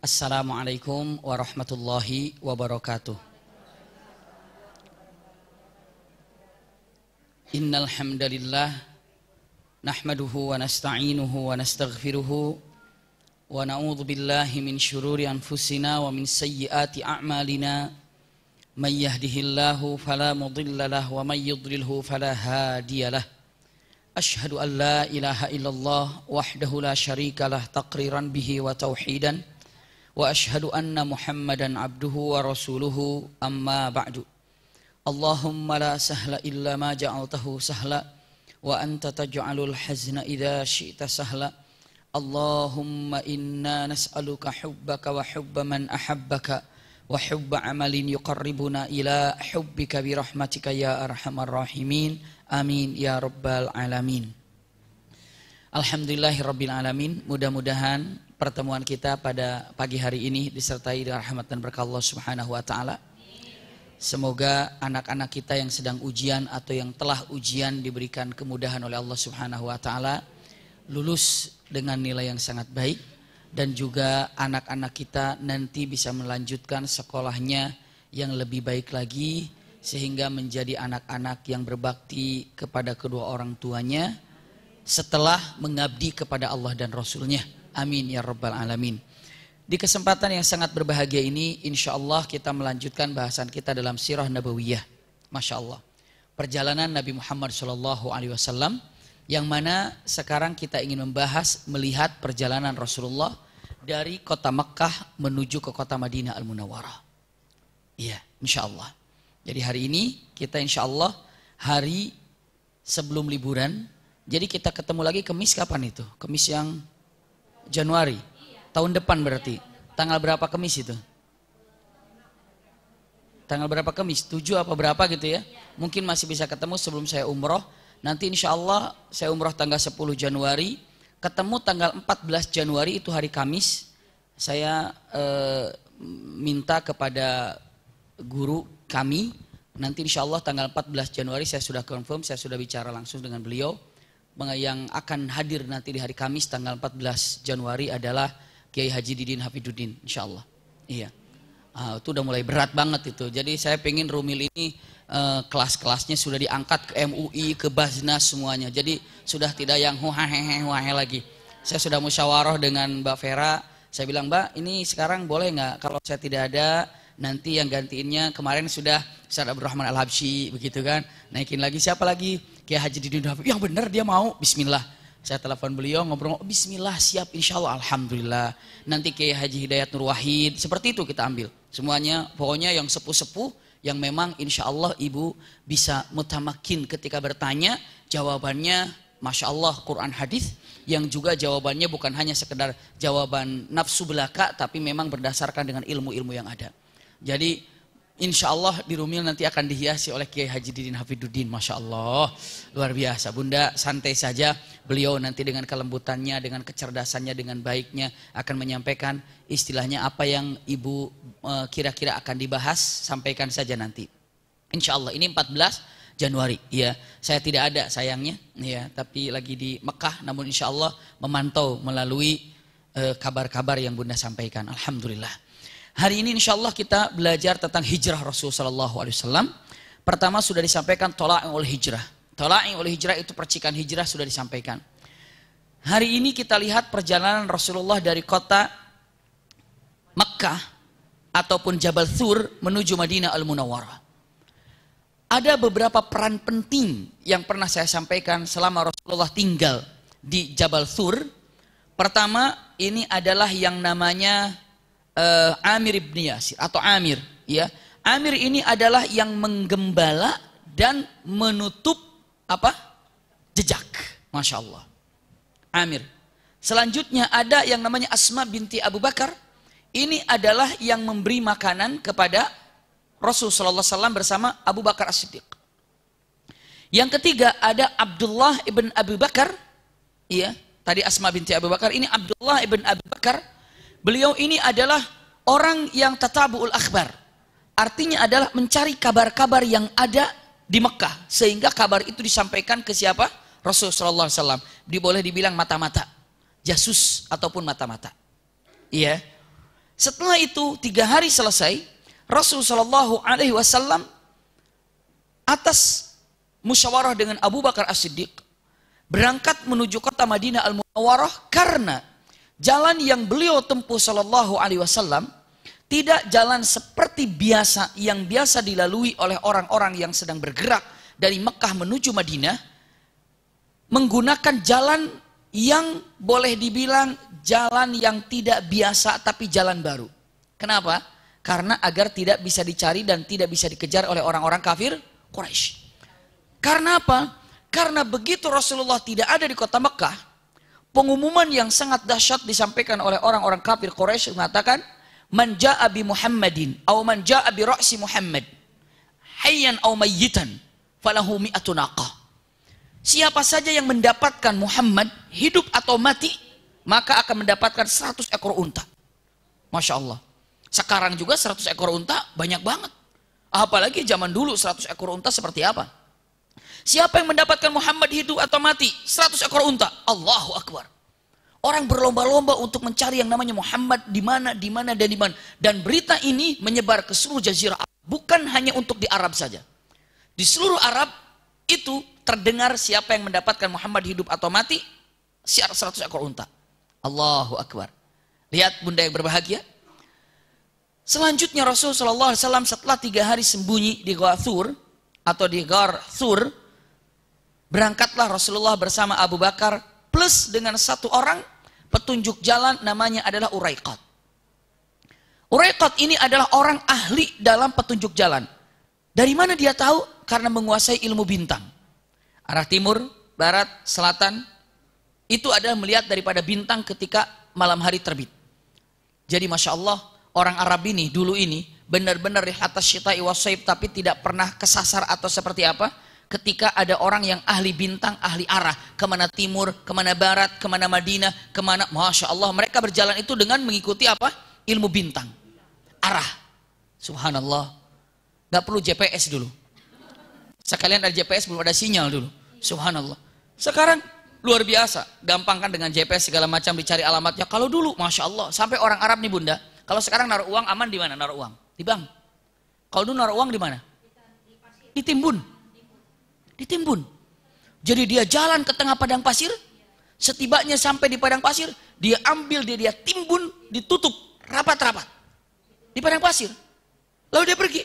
Assalamualaikum warahmatullahi wabarakatuh. Innal hamdalillah nahmaduhu wa nasta'inuhu wa nastaghfiruhu wa na'udzu billahi min syururi anfusina wa min sayyiati a'malina. May yahdihillahu fala mudilla lahu wa may yudlilhu fala hadiyalah. Ashhadu an la ilaha illallah wahdahu la syarikalah taqriran bihi wa tauhidan wa ashhadu anna Muhammadan abduhu wa rasuluhu amma ba'du. Allahumma la sahla illa ma ja'altahu sahla wa anta taj'alul hazna idza syi'ta sahla. Allahumma inna nas'aluka hubbaka wa hubba man ahabbaka wa hubba amalin yuqarribuna ila hubbika bi rahmatika ya arhamar rahimin. Amin ya rabbal alamin. Alhamdulillahirabbil alamin. Mudah-mudahan pertemuan kita pada pagi hari ini disertai dengan rahmat dan berkah Allah Subhanahu wa taala. Semoga anak-anak kita yang sedang ujian atau yang telah ujian diberikan kemudahan oleh Allah Subhanahu wa taala, lulus dengan nilai yang sangat baik, dan juga anak-anak kita nanti bisa melanjutkan sekolahnya yang lebih baik lagi sehingga menjadi anak-anak yang berbakti kepada kedua orang tuanya setelah mengabdi kepada Allah dan Rasulnya. Amin ya rabbal alamin. Di kesempatan yang sangat berbahagia ini, insya Allah kita melanjutkan bahasan kita dalam sirah nabawiyah. Masya Allah, perjalanan Nabi Muhammad SAW, yang mana sekarang kita ingin membahas melihat perjalanan Rasulullah dari kota Mekkah menuju ke kota Madinah Al-Munawwarah. Iya, insya Allah. Jadi hari ini kita insya Allah hari sebelum liburan. Jadi kita ketemu lagi Kemis kapan itu? Kemis yang Januari. Tahun depan berarti. Tanggal berapa Kemis itu? Tanggal berapa Kemis? 7 apa berapa gitu ya? Mungkin masih bisa ketemu sebelum saya umroh. Nanti insya Allah saya umroh tanggal 10 Januari. Ketemu tanggal 14 Januari itu hari Kamis. Saya minta kepada guru kami, nanti insya Allah tanggal 14 Januari saya sudah confirm, saya sudah bicara langsung dengan beliau. Yang akan hadir nanti di hari Kamis tanggal 14 Januari adalah Kiai Haji Didin Hafiduddin, insya Allah. Iya, itu udah mulai berat banget itu. Jadi saya pengen Rumil ini kelas-kelasnya sudah diangkat ke MUI, ke Basnas semuanya. Jadi sudah tidak yang huahehe lagi. Saya sudah musyawarah dengan Mbak Vera. Saya bilang, Mbak, ini sekarang boleh nggak kalau saya tidak ada, nanti yang gantiinnya kemarin sudah Ustaz Abdurrahman Al-Habsyi begitu kan. Naikin lagi siapa lagi? Kiai Haji Didin Hafiz. Yang benar dia mau. Bismillah. Saya telepon beliau ngobrol. Bismillah, siap insyaallah, alhamdulillah. Nanti Kiai Haji Hidayat Nur Wahid. Seperti itu kita ambil. Semuanya pokoknya yang sepuh-sepuh yang memang insyaallah ibu bisa mutamakin ketika bertanya, jawabannya Masya Allah Quran hadis, yang juga jawabannya bukan hanya sekedar jawaban nafsu belaka, tapi memang berdasarkan dengan ilmu-ilmu yang ada. Jadi insya Allah di Rumil nanti akan dihiasi oleh Kiai Haji Didin Hafiduddin. Masya Allah, luar biasa. Bunda santai saja, beliau nanti dengan kelembutannya, dengan kecerdasannya, dengan baiknya akan menyampaikan istilahnya apa yang ibu kira-kira akan dibahas, sampaikan saja nanti. Insya Allah ini 14 Januari, ya. Saya tidak ada sayangnya, ya, tapi lagi di Mekah. Namun insya Allah memantau melalui kabar-kabar yang Bunda sampaikan. Alhamdulillah. Hari ini insya Allah kita belajar tentang hijrah Rasulullah SAW. Pertama sudah disampaikan tola'ul hijrah. Tola'ul hijrah itu percikan hijrah sudah disampaikan. Hari ini kita lihat perjalanan Rasulullah dari kota Mekkah ataupun Jabal Thur menuju Madinah Al-Munawwarah. Ada beberapa peran penting yang pernah saya sampaikan selama Rasulullah tinggal di Jabal Thur. Pertama ini adalah yang namanya Amir ibn Yasir atau Amir, ya. Amir ini adalah yang menggembala dan menutup apa? Jejak. Masya Allah. Amir. Selanjutnya ada yang namanya Asma binti Abu Bakar. Ini adalah yang memberi makanan kepada Rasulullah SAW bersama Abu Bakar As-Siddiq. Yang ketiga ada Abdullah ibn Abu Bakar. Iya, tadi Asma binti Abu Bakar, ini Abdullah ibn Abu Bakar. Beliau ini adalah orang yang tatabu'ul akhbar. Artinya adalah mencari kabar-kabar yang ada di Mekah. Sehingga kabar itu disampaikan ke siapa? Rasulullah SAW. Boleh dibilang mata-mata. Jasus ataupun mata-mata. Iya. Setelah itu 3 hari selesai, Rasulullah SAW atas musyawarah dengan Abu Bakar As-Siddiq berangkat menuju kota Madinah Al-Munawwarah, karena jalan yang beliau tempuh Shallallahu Alaihi Wasallam tidak jalan seperti biasa yang biasa dilalui oleh orang-orang yang sedang bergerak dari Mekah menuju Madinah, menggunakan jalan yang boleh dibilang jalan yang tidak biasa tapi jalan baru. Kenapa? Karena agar tidak bisa dicari dan tidak bisa dikejar oleh orang-orang kafir Quraisy. Karena apa? Karena begitu Rasulullah tidak ada di kota Mekah, pengumuman yang sangat dahsyat disampaikan oleh orang-orang kafir Quraisy mengatakan, "Man jaa bi Muhammadin aw man jaa bi ra'si Muhammad hayyan aw mayyitan falahu mi'atu naqah." Siapa saja yang mendapatkan Muhammad hidup atau mati, maka akan mendapatkan 100 ekor unta. Masya Allah. Sekarang juga 100 ekor unta banyak banget. Apalagi zaman dulu 100 ekor unta seperti apa? Siapa yang mendapatkan Muhammad hidup atau mati, 100 ekor unta. Allahu Akbar. Orang berlomba-lomba untuk mencari yang namanya Muhammad di mana, di mana, dan di mana. Dan berita ini menyebar ke seluruh jazirah Arab. Bukan hanya untuk di Arab saja. Di seluruh Arab itu terdengar siapa yang mendapatkan Muhammad hidup atau mati, siar 100 ekor unta. Allahu Akbar. Lihat bunda yang berbahagia. Selanjutnya Rasulullah SAW setelah 3 hari sembunyi di Gua Thur atau di Gar Thur, berangkatlah Rasulullah bersama Abu Bakar plus dengan 1 orang petunjuk jalan, namanya adalah Uraiqat. Uraiqat ini adalah orang ahli dalam petunjuk jalan. Dari mana dia tahu? Karena menguasai ilmu bintang. Arah timur, barat, selatan, itu adalah melihat daripada bintang ketika malam hari terbit. Jadi Masya Allah, orang Arab ini, dulu ini, benar-benar di atas syita'i wasaib, tapi tidak pernah kesasar atau seperti apa, ketika ada orang yang ahli bintang, ahli arah, kemana timur, kemana barat, kemana Madinah, kemana, Masya Allah, mereka berjalan itu dengan mengikuti apa? Ilmu bintang, arah. Subhanallah, gak perlu GPS dulu. Sekalian ada GPS, belum ada sinyal dulu. Subhanallah. Sekarang luar biasa, gampang kan dengan GPS segala macam dicari alamatnya. Kalau dulu, Masya Allah, sampai orang Arab nih bunda, kalau sekarang naruh uang aman di mana? Naruh uang di bank. Kalau dulu naruh uang di mana? Di timbun. Di timbun. Jadi dia jalan ke tengah padang pasir, setibanya sampai di padang pasir, dia ambil, dia timbun, ditutup rapat-rapat di padang pasir. Lalu dia pergi.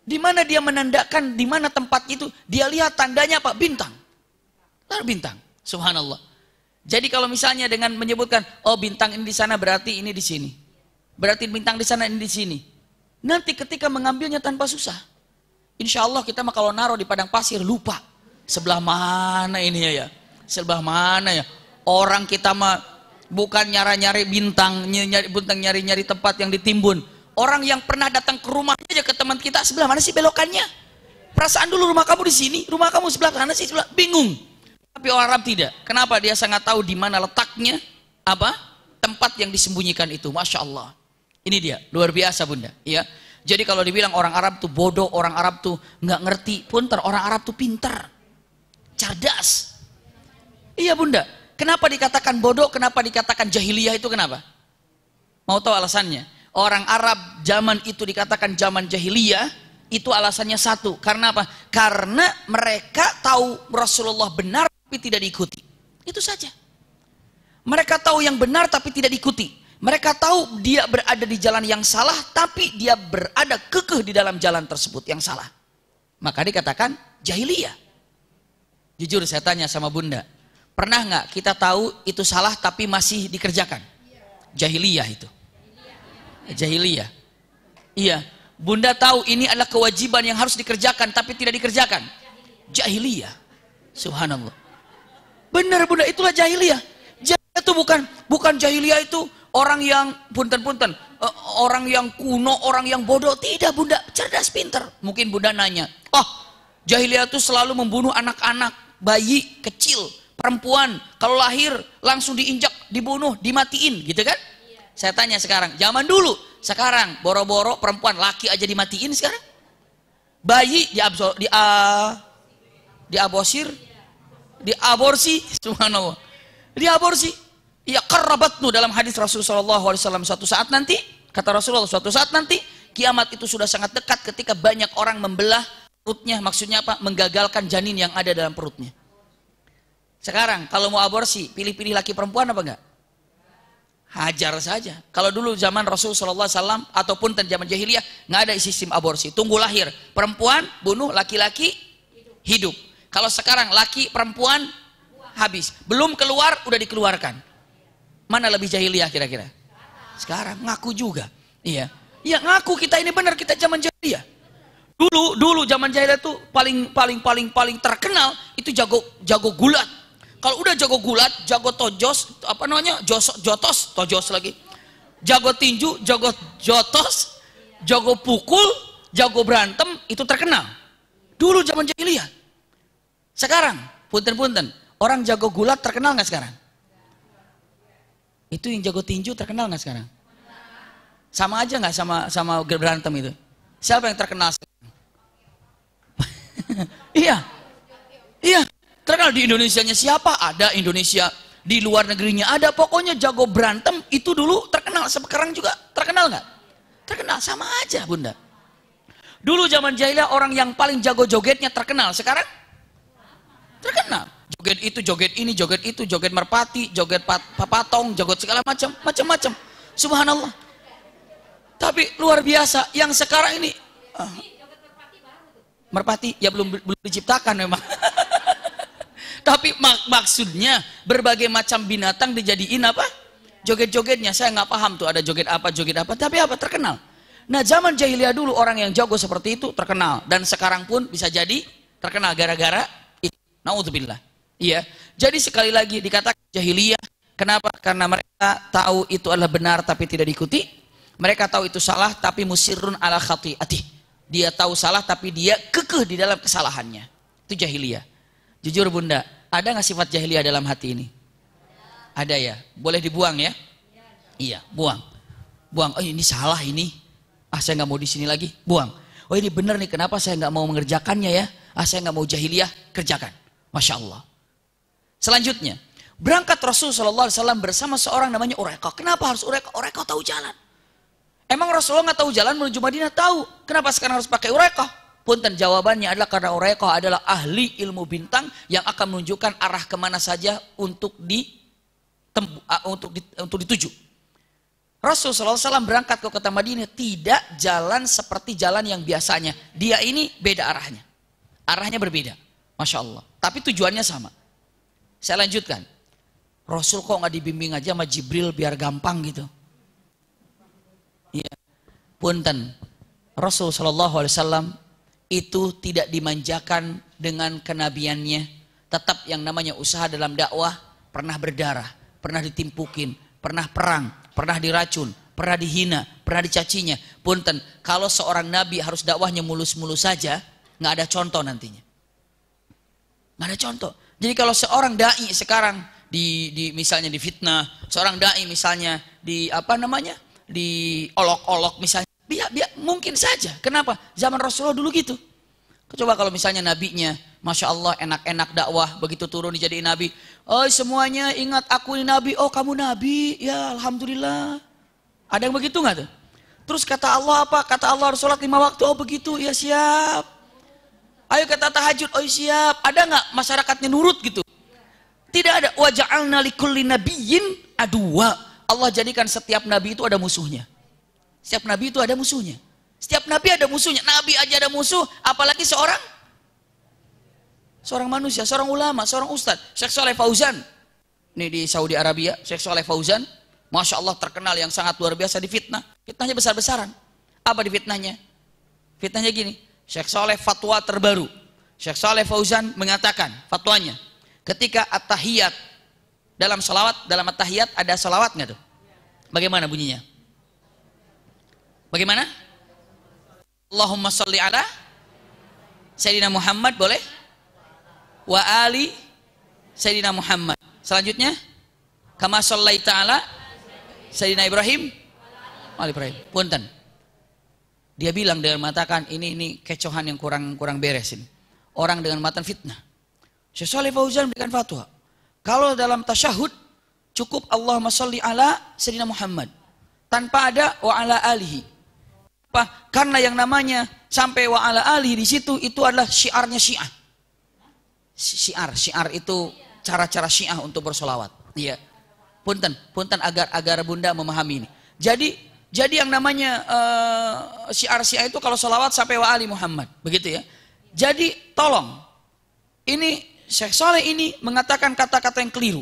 Di mana dia menandakan di mana tempat itu, dia lihat tandanya apa? Bintang. Lalu bintang. Subhanallah. Jadi kalau misalnya dengan menyebutkan, oh bintang ini di sana berarti ini di sini. Berarti bintang di sana ini di sini. Nanti ketika mengambilnya tanpa susah. Insya Allah kita mah kalau naruh di padang pasir lupa. Sebelah mana ini ya? Sebelah mana ya? Orang kita mah bukan nyari-nyari bintang, nyari-nyari tempat yang ditimbun. Orang yang pernah datang ke rumahnya aja ke teman kita, sebelah mana sih belokannya? Perasaan dulu rumah kamu di sini, rumah kamu sebelah mana sih? Sebelah, bingung. Tapi orang Arab tidak. Kenapa? Dia sangat tahu di mana letaknya, apa? Tempat yang disembunyikan itu. Masya Allah. Ini dia, luar biasa bunda. Ya. Jadi kalau dibilang orang Arab tuh bodoh, orang Arab tuh nggak ngerti, punter, orang Arab tuh pintar, cerdas. Iya bunda. Kenapa dikatakan bodoh? Kenapa dikatakan jahiliyah itu? Kenapa? Mau tahu alasannya? Orang Arab zaman itu dikatakan zaman jahiliyah, itu alasannya satu. Karena apa? Karena mereka tahu Rasulullah benar tapi tidak diikuti. Itu saja. Mereka tahu yang benar tapi tidak diikuti. Mereka tahu dia berada di jalan yang salah tapi dia berada kekeh di dalam jalan tersebut yang salah. Maka dikatakan jahiliyah. Jujur saya tanya sama bunda, pernah nggak kita tahu itu salah tapi masih dikerjakan? Jahiliyah itu. Jahiliyah. Iya, bunda tahu ini adalah kewajiban yang harus dikerjakan tapi tidak dikerjakan. Jahiliyah. Subhanallah. Benar bunda, itulah jahiliyah. Jahiliyah itu bukan jahiliyah itu orang yang punten-punten, orang yang kuno, orang yang bodoh. Tidak bunda, cerdas pintar. Mungkin bunda nanya, oh jahiliyah itu selalu membunuh anak-anak, bayi kecil, perempuan. Kalau lahir langsung diinjak, dibunuh, dimatiin, gitu kan? Saya tanya sekarang, zaman dulu, sekarang boro-boro perempuan, laki aja dimatiin sekarang. Bayi diaborsi, subhanallah. Diaborsi. Ya qarrabatnu dalam hadis Rasulullah SAW, suatu saat nanti, kata Rasulullah, suatu saat nanti kiamat itu sudah sangat dekat ketika banyak orang membelah perutnya. Maksudnya apa? Menggagalkan janin yang ada dalam perutnya. Sekarang kalau mau aborsi, pilih-pilih laki perempuan apa enggak? Hajar saja. Kalau dulu zaman Rasulullah SAW ataupun zaman jahiliyah nggak ada sistem aborsi. Tunggu lahir, perempuan bunuh, laki-laki hidup. Kalau sekarang laki perempuan habis, belum keluar udah dikeluarkan. Mana lebih jahiliyah kira-kira? Sekarang ngaku juga. Iya. Ya ngaku kita ini benar, kita zaman jahiliyah. Dulu zaman jahiliyah tuh paling terkenal itu jago gulat. Kalau udah jago gulat, jago tojos, apa namanya? Jotos, tojos lagi. Jago tinju, jago jotos, jago pukul, jago berantem, itu terkenal. Dulu zaman jahiliyah. Sekarang, punten-punten, orang jago gulat terkenal nggak sekarang? Itu yang jago tinju terkenal nggak sekarang? Sama aja nggak sama berantem itu? Siapa yang terkenal sekarang? Iya. Terkenal di Indonesianya siapa? Ada Indonesia. Di luar negerinya ada. Pokoknya jago berantem itu dulu terkenal. Sekarang juga terkenal nggak? Terkenal, sama aja bunda. Dulu zaman jahiliyah orang yang paling jago jogetnya terkenal. Sekarang terkenal. Joget itu, joget ini, joget itu, joget merpati, joget patong, joget segala macam. Subhanallah. Tapi luar biasa. Yang sekarang ini merpati ya belum diciptakan memang. Tapi maksudnya berbagai macam binatang dijadiin apa? Joget-jogetnya. Saya nggak paham tuh ada joget apa. Tapi apa? Terkenal. Nah zaman jahiliyah dulu orang yang jago seperti itu terkenal. Dan sekarang pun bisa jadi terkenal gara-gara itu. Naudzubillah. Iya. Jadi sekali lagi dikatakan jahiliyah. Kenapa? Karena mereka tahu itu adalah benar tapi tidak diikuti. Mereka tahu itu salah tapi musirrun ala khati'atih. Dia tahu salah tapi dia kekeh di dalam kesalahannya. Itu jahiliyah. Jujur bunda, ada nggak sifat jahiliyah dalam hati ini? Ada ya? Boleh dibuang ya? Iya, buang. Oh ini salah ini. Saya nggak mau di sini lagi. Buang. Oh ini benar nih, kenapa saya nggak mau mengerjakannya ya? Saya nggak mau jahiliyah, kerjakan. Masya Allah. Selanjutnya, berangkat Rasulullah SAW bersama seorang namanya Uraiqah. Kenapa harus Uraiqah? Uraiqah tahu jalan. Emang Rasulullah nggak tahu jalan menuju Madinah? Tahu. Kenapa sekarang harus pakai Uraiqah? Punten, jawabannya adalah karena Uraiqah adalah ahli ilmu bintang yang akan menunjukkan arah kemana saja untuk dituju. Rasulullah SAW berangkat ke kota Madinah tidak jalan seperti jalan yang biasanya. Dia ini beda arahnya. Arahnya berbeda. Masya Allah. Tapi tujuannya sama. Saya lanjutkan. Rasul kok nggak dibimbing aja sama Jibril biar gampang gitu. Iya. Punten. Rasul SAW itu tidak dimanjakan dengan kenabiannya. Tetap yang namanya usaha dalam dakwah pernah berdarah, pernah ditimpukin, pernah perang, pernah diracun, pernah dihina, pernah dicacinya. Punten, kalau seorang nabi harus dakwahnya mulus-mulus saja, nggak ada contoh nantinya. Nggak ada contoh. Jadi kalau seorang dai sekarang misalnya difitnah, seorang dai misalnya diolok-olok misalnya, mungkin saja. Kenapa? Zaman Rasulullah dulu gitu. Coba kalau misalnya nabinya, Masya Allah enak-enak dakwah, begitu turun dijadiin nabi. Oh semuanya ingat aku ini nabi, oh kamu nabi, ya Alhamdulillah. Ada yang begitu nggak tuh? Terus kata Allah apa? Kata Allah sholat 5 waktu, oh begitu, ya siap. Ayo kata tahajud, oh siap. Ada nggak masyarakatnya nurut gitu? Tidak ada. Wa ja'alna likulli nabiyyin aduwa. Allah jadikan setiap nabi itu ada musuhnya. Setiap nabi itu ada musuhnya. Setiap nabi ada musuhnya. Nabi aja ada musuh, apalagi seorang manusia, seorang ulama, seorang ustadz. Syekh Shaleh Fauzan. Ini di Saudi Arabia, Syekh Shaleh Fauzan. Masya Allah terkenal yang sangat luar biasa di fitnah. Fitnahnya besar-besaran. Apa di fitnahnya? Fitnahnya gini. Syekh Shaleh fatwa terbaru. Syekh Shaleh Fauzan mengatakan fatwanya. Ketika at-tahiyat dalam salawat, dalam at-tahiyat ada salawat nggak tuh? Bagaimana bunyinya? Bagaimana? Allahumma sholli ala Sayyidina Muhammad, boleh? Wa ali Sayyidina Muhammad. Selanjutnya kama shallaita ala Sayyidina Ibrahim Ali Ibrahim. Punten. Dia bilang dengan mengatakan ini kecohan yang kurang beres ini. Orang dengan matan fitnah. Syekh Shaleh Fauzan memberikan fatwa. Kalau dalam tasyahud Cukup Allahumma sholli ala Sayyidina Muhammad. Tanpa ada wa ala alihi. Apa? Karena yang namanya sampai wa ala alihi di situ itu adalah syiarnya Syiah. Syiar itu cara-cara Syiah untuk bersolawat. Iya. Punten agar Bunda memahami ini. Jadi yang namanya syiar Syiah itu kalau solawat sampai wa ali Muhammad, begitu ya. Jadi tolong, ini Syekh Saleh ini mengatakan kata-kata yang keliru.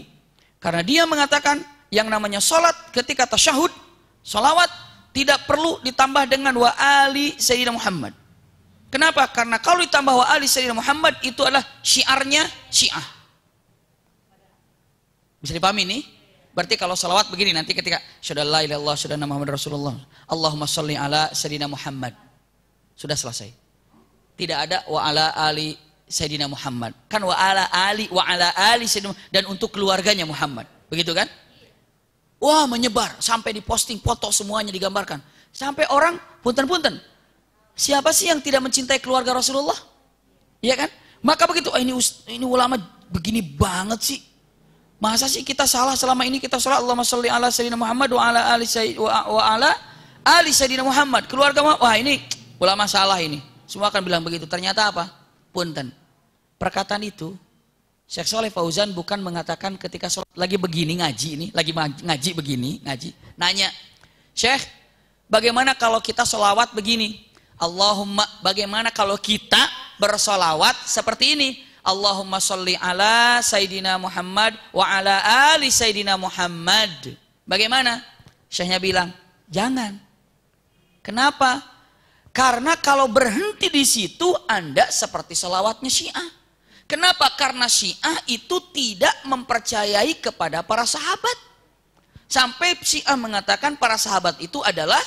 Karena dia mengatakan yang namanya sholat ketika tasyahud, solawat tidak perlu ditambah dengan wa ali Sayyidina Muhammad. Kenapa? Karena kalau ditambah wa ali Sayyidina Muhammad itu adalah syiarnya Syiah. Bisa dipahami ini? Berarti kalau salawat begini nanti ketika syada la ilaha illallah syada Muhammad Rasulullah Allahumma sholli ala Sayyidina Muhammad. Sudah selesai. Tidak ada wa ala ali Sayyidina Muhammad. Kan wa ala ali Sayyidina dan untuk keluarganya Muhammad. Begitu kan? Wah, menyebar sampai diposting foto semuanya digambarkan. Sampai orang punten. Siapa sih yang tidak mencintai keluarga Rasulullah? Iya kan? Maka begitu, ini ulama begini banget sih. Masa sih kita salah selama ini kita sholat Allahumma sholli ala Sayyidina Muhammad wa ala ali Sayyidina Muhammad. Keluarga wah ini ulama salah ini. Semua akan bilang begitu. Ternyata apa? Punten. Perkataan itu Syekh Shalih Fauzan bukan mengatakan ketika sholat lagi begini ngaji ini, lagi ngaji begini, ngaji. Nanya, Syekh, bagaimana kalau kita sholawat begini? Allahumma, bagaimana kalau kita bersolawat seperti ini? Allahumma sholli ala Sayyidina Muhammad wa ala ali Sayyidina Muhammad. Bagaimana? Syekhnya bilang, jangan. Kenapa? Karena kalau berhenti di situ Anda seperti sholawatnya Syiah. Kenapa? Karena Syiah itu tidak mempercayai kepada para sahabat. Sampai Syiah mengatakan para sahabat itu adalah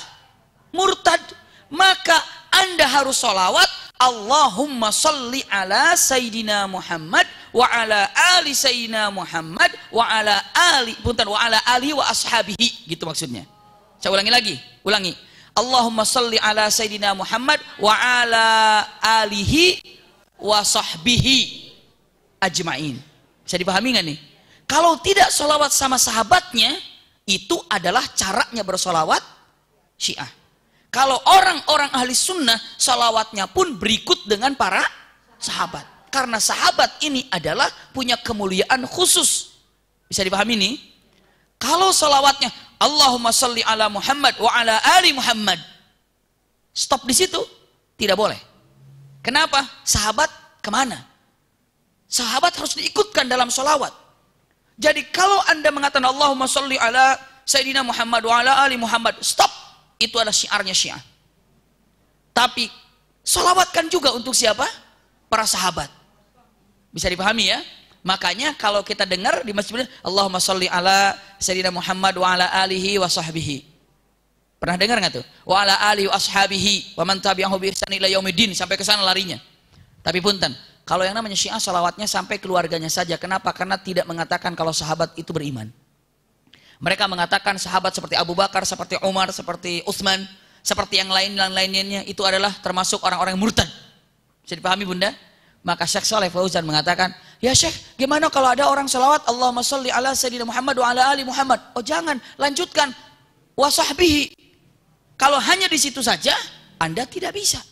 murtad. Maka Anda harus sholawat Allahumma sholli ala Sayyidina Muhammad wa ala ali Sayyidina Muhammad wa ala ali wa ashabihi. Gitu maksudnya. Saya ulangi lagi. Allahumma sholli ala Sayyidina Muhammad wa ala alihi wa sahbihi ajma'in. Bisa dipahami nggak nih? Kalau tidak sholawat sama sahabatnya, itu adalah caranya bersolawat Syiah. Kalau orang-orang ahli sunnah, sholawatnya pun berikut dengan para sahabat. Karena sahabat ini adalah punya kemuliaan khusus. Bisa dipahami nih? Kalau sholawatnya Allahumma sholli ala Muhammad wa ala ali Muhammad, stop di situ, tidak boleh. Kenapa? Sahabat kemana? Sahabat harus diikutkan dalam sholawat. Jadi kalau Anda mengatakan Allahumma sholli ala Sayyidina Muhammad wa ala ali Muhammad, stop. Itu adalah syiarnya Syiah. Tapi sholawatkan juga untuk siapa? Para sahabat. Bisa dipahami ya? Makanya kalau kita dengar di masjid Allahumma sholli ala Sayyidina Muhammad wa ala alihi wa sahbihi. Pernah dengar nggak tuh? Wa ala alihi wa ashabihi wa man tabi'ahu bi ihsan ila yaumiddin, sampai ke sana larinya. Tapi punten, kalau yang namanya Syiah salawatnya sampai keluarganya saja. Kenapa? Karena tidak mengatakan kalau sahabat itu beriman. Mereka mengatakan sahabat seperti Abu Bakar, seperti Umar, seperti Utsman, seperti yang lainnya itu adalah termasuk orang-orang yang murtad. Bisa dipahami Bunda? Maka Syekh Shalih Fauzan mengatakan, ya Syekh, gimana kalau ada orang salawat Allahumma sholli ala Sayyidina Muhammad wa ala ali Muhammad? Oh jangan, lanjutkan wa sahbihi. Kalau hanya di situ saja, Anda tidak bisa.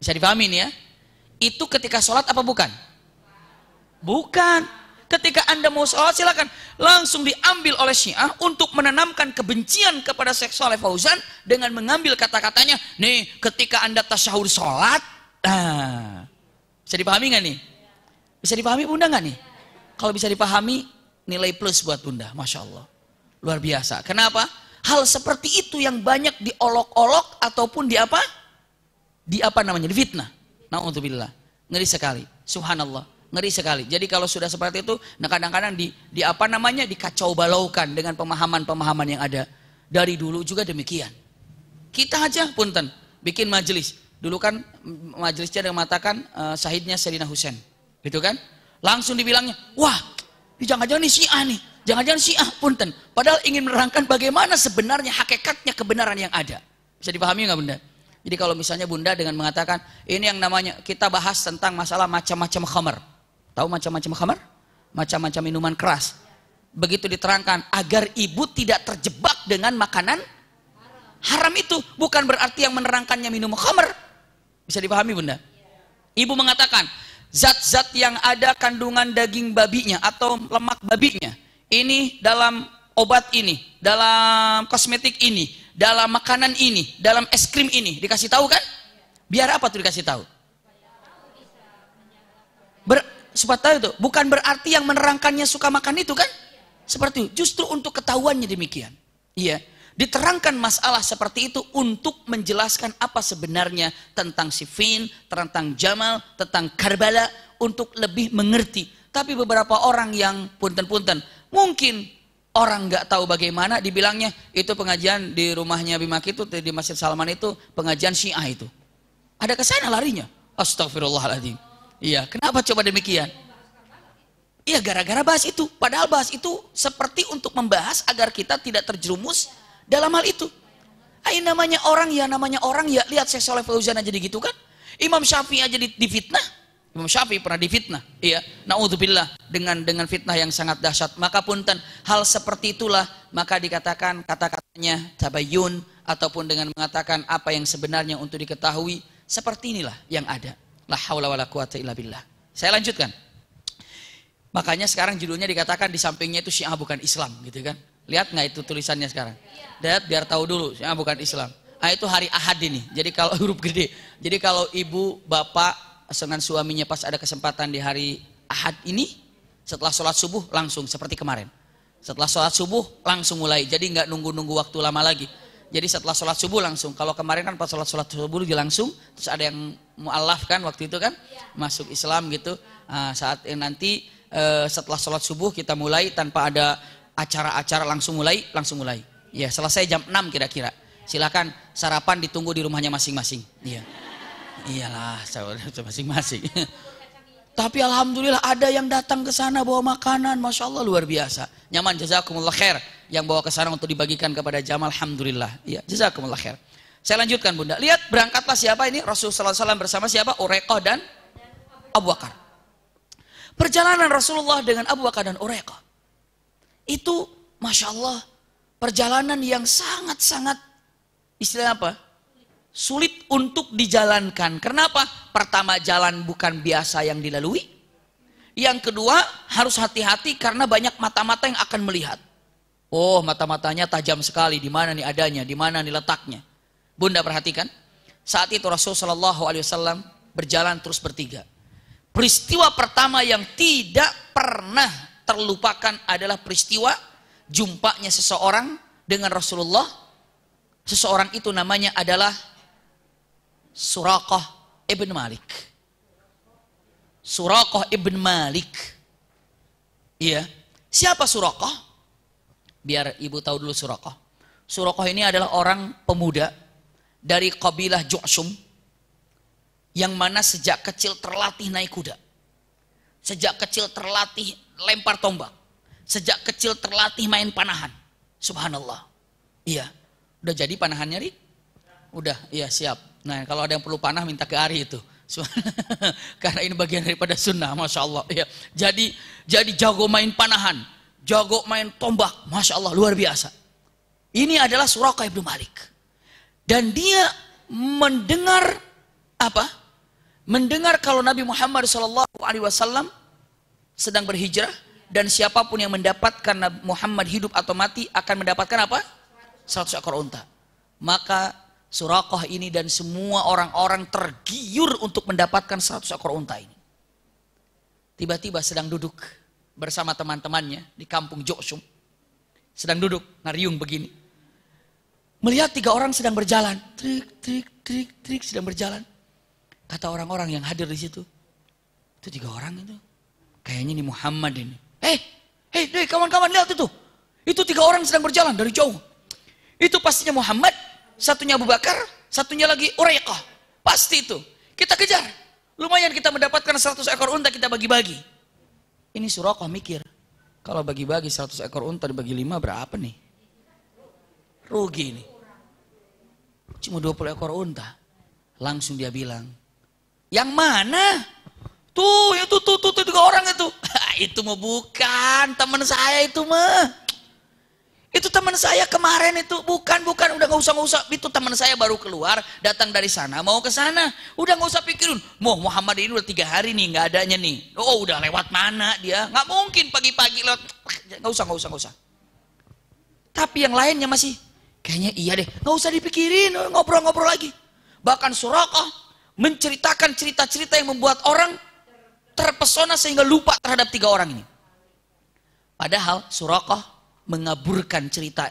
Bisa dipahami ini ya? Itu ketika sholat apa bukan? Bukan. Ketika Anda mau sholat silakan. Langsung diambil oleh Syiah untuk menanamkan kebencian kepada Syekh Shalih Fauzan dengan mengambil kata-katanya, nih ketika Anda tasyahud sholat, bisa dipahami nggak nih? Bisa dipahami Bunda nggak nih? Kalau bisa dipahami, nilai plus buat Bunda, Masya Allah. Luar biasa. Kenapa? Hal seperti itu yang banyak diolok-olok ataupun di apa? Di apa namanya? Di fitnah. Na'udzubillah. Ngeri sekali. Subhanallah. Ngeri sekali. Jadi kalau sudah seperti itu, nah kadang-kadang di apa namanya? Dikacau balaukan dengan pemahaman-pemahaman yang ada. Dari dulu juga demikian. Kita aja punten bikin majelis. Dulu kan majelisnya yang mengatakan syahidnya Sayyidina Husain. Gitu kan? Langsung dibilangnya, wah, jangan-jangan nih Syiah nih. Jangan-jangan Syiah punten. Padahal ingin menerangkan bagaimana sebenarnya hakikatnya kebenaran yang ada. Bisa dipahami nggak Bunda? Jadi kalau misalnya Bunda dengan mengatakan, ini yang namanya kita bahas tentang masalah macam-macam khamar. Tahu macam-macam khamar? Macam-macam minuman keras. begitu diterangkan agar ibu tidak terjebak dengan makanan haram itu. Bukan berarti yang menerangkannya minum khamr. Bisa dipahami bunda? Ibu mengatakan zat-zat yang ada kandungan daging babinya atau lemak babinya ini dalam obat ini, dalam kosmetik ini, dalam makanan ini, dalam es krim ini, dikasih tahu kan? Biar apa tuh dikasih tahu? Supaya tahu itu. Bukan berarti yang menerangkannya suka makan itu kan? Seperti itu. Justru untuk ketahuannya demikian. Iya. Diterangkan masalah seperti itu untuk menjelaskan apa sebenarnya tentang Siffin, tentang Jamal, tentang Karbala, untuk lebih mengerti. Tapi beberapa orang yang punten-punten, mungkin orang nggak tahu bagaimana, dibilangnya itu pengajian di rumahnya Bimaki itu, di Masjid Salman itu pengajian Syiah itu. Ada kesana larinya. Astagfirullahaladzim. Iya, kenapa coba demikian? Iya, gara-gara bahas itu. Padahal bahas itu seperti untuk membahas agar kita tidak terjerumus dalam hal itu. Namanya orang ya, lihat Syekh Shalih Fauzan aja gitu kan. Imam Syafi'i aja difitnah. Imam Syafi'i pernah difitnah. Iya, naudzubillah, dengan fitnah yang sangat dahsyat. Maka punten, hal seperti itulah maka dikatakan kata-katanya tabayyun, ataupun dengan mengatakan apa yang sebenarnya untuk diketahui. Seperti inilah yang ada. La haula wala quwata illa billah. Saya lanjutkan. Makanya sekarang judulnya dikatakan di sampingnya itu Syiah bukan Islam gitu kan. Lihat nggak itu tulisannya sekarang? Lihat biar tahu dulu Syiah bukan Islam. Itu hari Ahad ini. Jadi kalau huruf gede. Jadi kalau ibu, bapak dengan suaminya pas ada kesempatan di hari Ahad ini, setelah sholat subuh langsung seperti kemarin. Setelah sholat subuh langsung mulai. Jadi nggak nunggu-nunggu waktu lama lagi. Jadi setelah sholat subuh langsung. Kalau kemarin kan pas sholat subuh langsung, terus ada yang mu'alaf kan waktu itu kan, masuk Islam gitu. Saat nanti setelah sholat subuh kita mulai tanpa ada acara-acara, langsung mulai. Ya, selesai jam 6 kira-kira. Silakan sarapan ditunggu di rumahnya masing-masing. Iya. Iyalah, masing-masing. Tapi alhamdulillah ada yang datang ke sana bawa makanan, masya Allah luar biasa. Nyaman, jazakumullah khair. Yang bawa ke sana untuk dibagikan kepada Jamal, alhamdulillah. Ya, jazakumullah khair. Saya lanjutkan bunda. Lihat berangkatlah siapa ini? Rasulullah SAW bersama siapa? Uraiqah dan Abu Bakar. Perjalanan Rasulullah dengan Abu Bakar dan Uraiqah itu, masya Allah, perjalanan yang sangat-sangat istilah apa? Sulit untuk dijalankan. Kenapa? Pertama, jalan bukan biasa yang dilalui. Yang kedua, harus hati-hati karena banyak mata-mata yang akan melihat. Oh, mata-matanya tajam sekali. Di mana nih adanya? Di mana nih letaknya? Bunda perhatikan. Saat itu Rasulullah SAW berjalan terus bertiga. Peristiwa pertama yang tidak pernah terlupakan adalah peristiwa jumpanya seseorang dengan Rasulullah. Seseorang itu namanya adalah Suraqah ibn Malik. Suraqah ibn Malik. Iya. Siapa Suraqah? Biar ibu tahu dulu Suraqah. Suraqah ini adalah orang pemuda dari kabilah Ju'shum yang mana sejak kecil terlatih naik kuda. Sejak kecil terlatih lempar tombak. Sejak kecil terlatih main panahan. Subhanallah. Iya. Udah jadi panahannya, Ri? Udah, iya siap. Nah, kalau ada yang perlu panah minta ke Ari itu. Karena ini bagian daripada sunnah, masya Allah. Ya. Jadi jago main panahan, jago main tombak, masya Allah luar biasa. Ini adalah Suraqah ibnu Malik. Dan dia mendengar apa? Mendengar kalau Nabi Muhammad SAW sedang berhijrah dan siapapun yang mendapatkan Nabi Muhammad hidup atau mati akan mendapatkan apa? 100 ekor unta. Maka Suraqah ini dan semua orang-orang tergiur untuk mendapatkan 100 ekor unta ini. Tiba-tiba sedang duduk bersama teman-temannya di kampung Ju'shum. Sedang duduk, nariung begini. Melihat 3 orang sedang berjalan. Trik, sedang berjalan. Kata orang-orang yang hadir di situ. Itu 3 orang itu. Kayaknya ini Muhammad ini. Hei, kawan-kawan lihat itu. Itu 3 orang sedang berjalan dari jauh. Itu pastinya Muhammad. Satunya Abu Bakar, satunya lagi Uraiqah. Pasti itu. Kita kejar. Lumayan kita mendapatkan 100 ekor unta, kita bagi-bagi. Ini Suraqah mikir. Kalau bagi-bagi 100 ekor unta dibagi 5 berapa nih? Rugi nih. Cuma 20 ekor unta. Langsung dia bilang, yang mana? Tuh 3 orang itu. itu mah bukan teman saya itu mah. Itu teman saya kemarin itu bukan udah nggak usah itu teman saya baru keluar datang dari sana mau ke sana udah nggak usah pikirin mau Muhammad ini udah 3 hari nih nggak adanya nih udah lewat mana dia nggak mungkin pagi-pagi lewat nggak usah tapi yang lainnya masih kayaknya iya deh nggak usah dipikirin ngobrol-ngobrol lagi bahkan Suraqah menceritakan cerita-cerita yang membuat orang terpesona sehingga lupa terhadap 3 orang ini padahal Suraqah mengaburkan cerita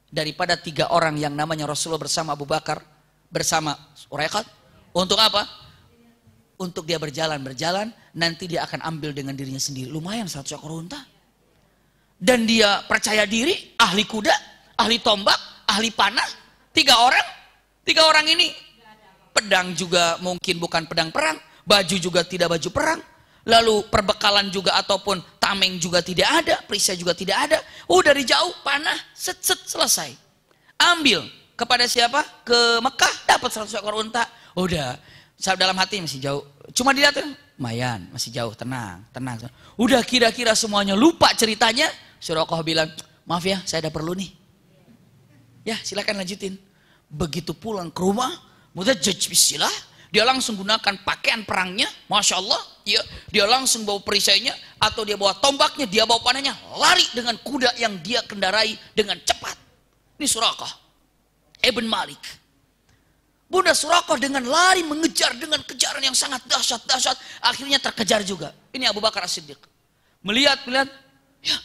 daripada 3 orang yang namanya Rasulullah bersama Abu Bakar bersama Uraiqat untuk apa? Untuk dia berjalan nanti dia akan ambil dengan dirinya sendiri lumayan 100 ekor unta dan dia percaya diri ahli kuda, ahli tombak, ahli panah 3 orang ini pedang juga mungkin bukan pedang perang baju juga tidak baju perang lalu perbekalan juga ataupun tameng juga tidak ada, perisai juga tidak ada. Dari jauh panah, selesai. Ambil kepada siapa? Ke Mekah dapat 100 ekor unta. Udah, dalam hati masih jauh. Cuma dilihat, lumayan, masih jauh, tenang. Udah kira-kira semuanya lupa ceritanya. Suraqah bilang, maaf ya, saya ada perlu nih. Ya, silakan lanjutin. Begitu pulang ke rumah, mudajjaj bismillah. Dia langsung gunakan pakaian perangnya, Masya Allah, ya, dia langsung bawa perisainya, atau dia bawa tombaknya, dia bawa panahnya, lari dengan kuda yang dia kendarai dengan cepat. Ini Suraqah Ibn Malik. Bunda Suraqah dengan lari mengejar dengan kejaran yang sangat dahsyat, akhirnya terkejar juga. Ini Abu Bakar As-Siddiq. Melihat, ya,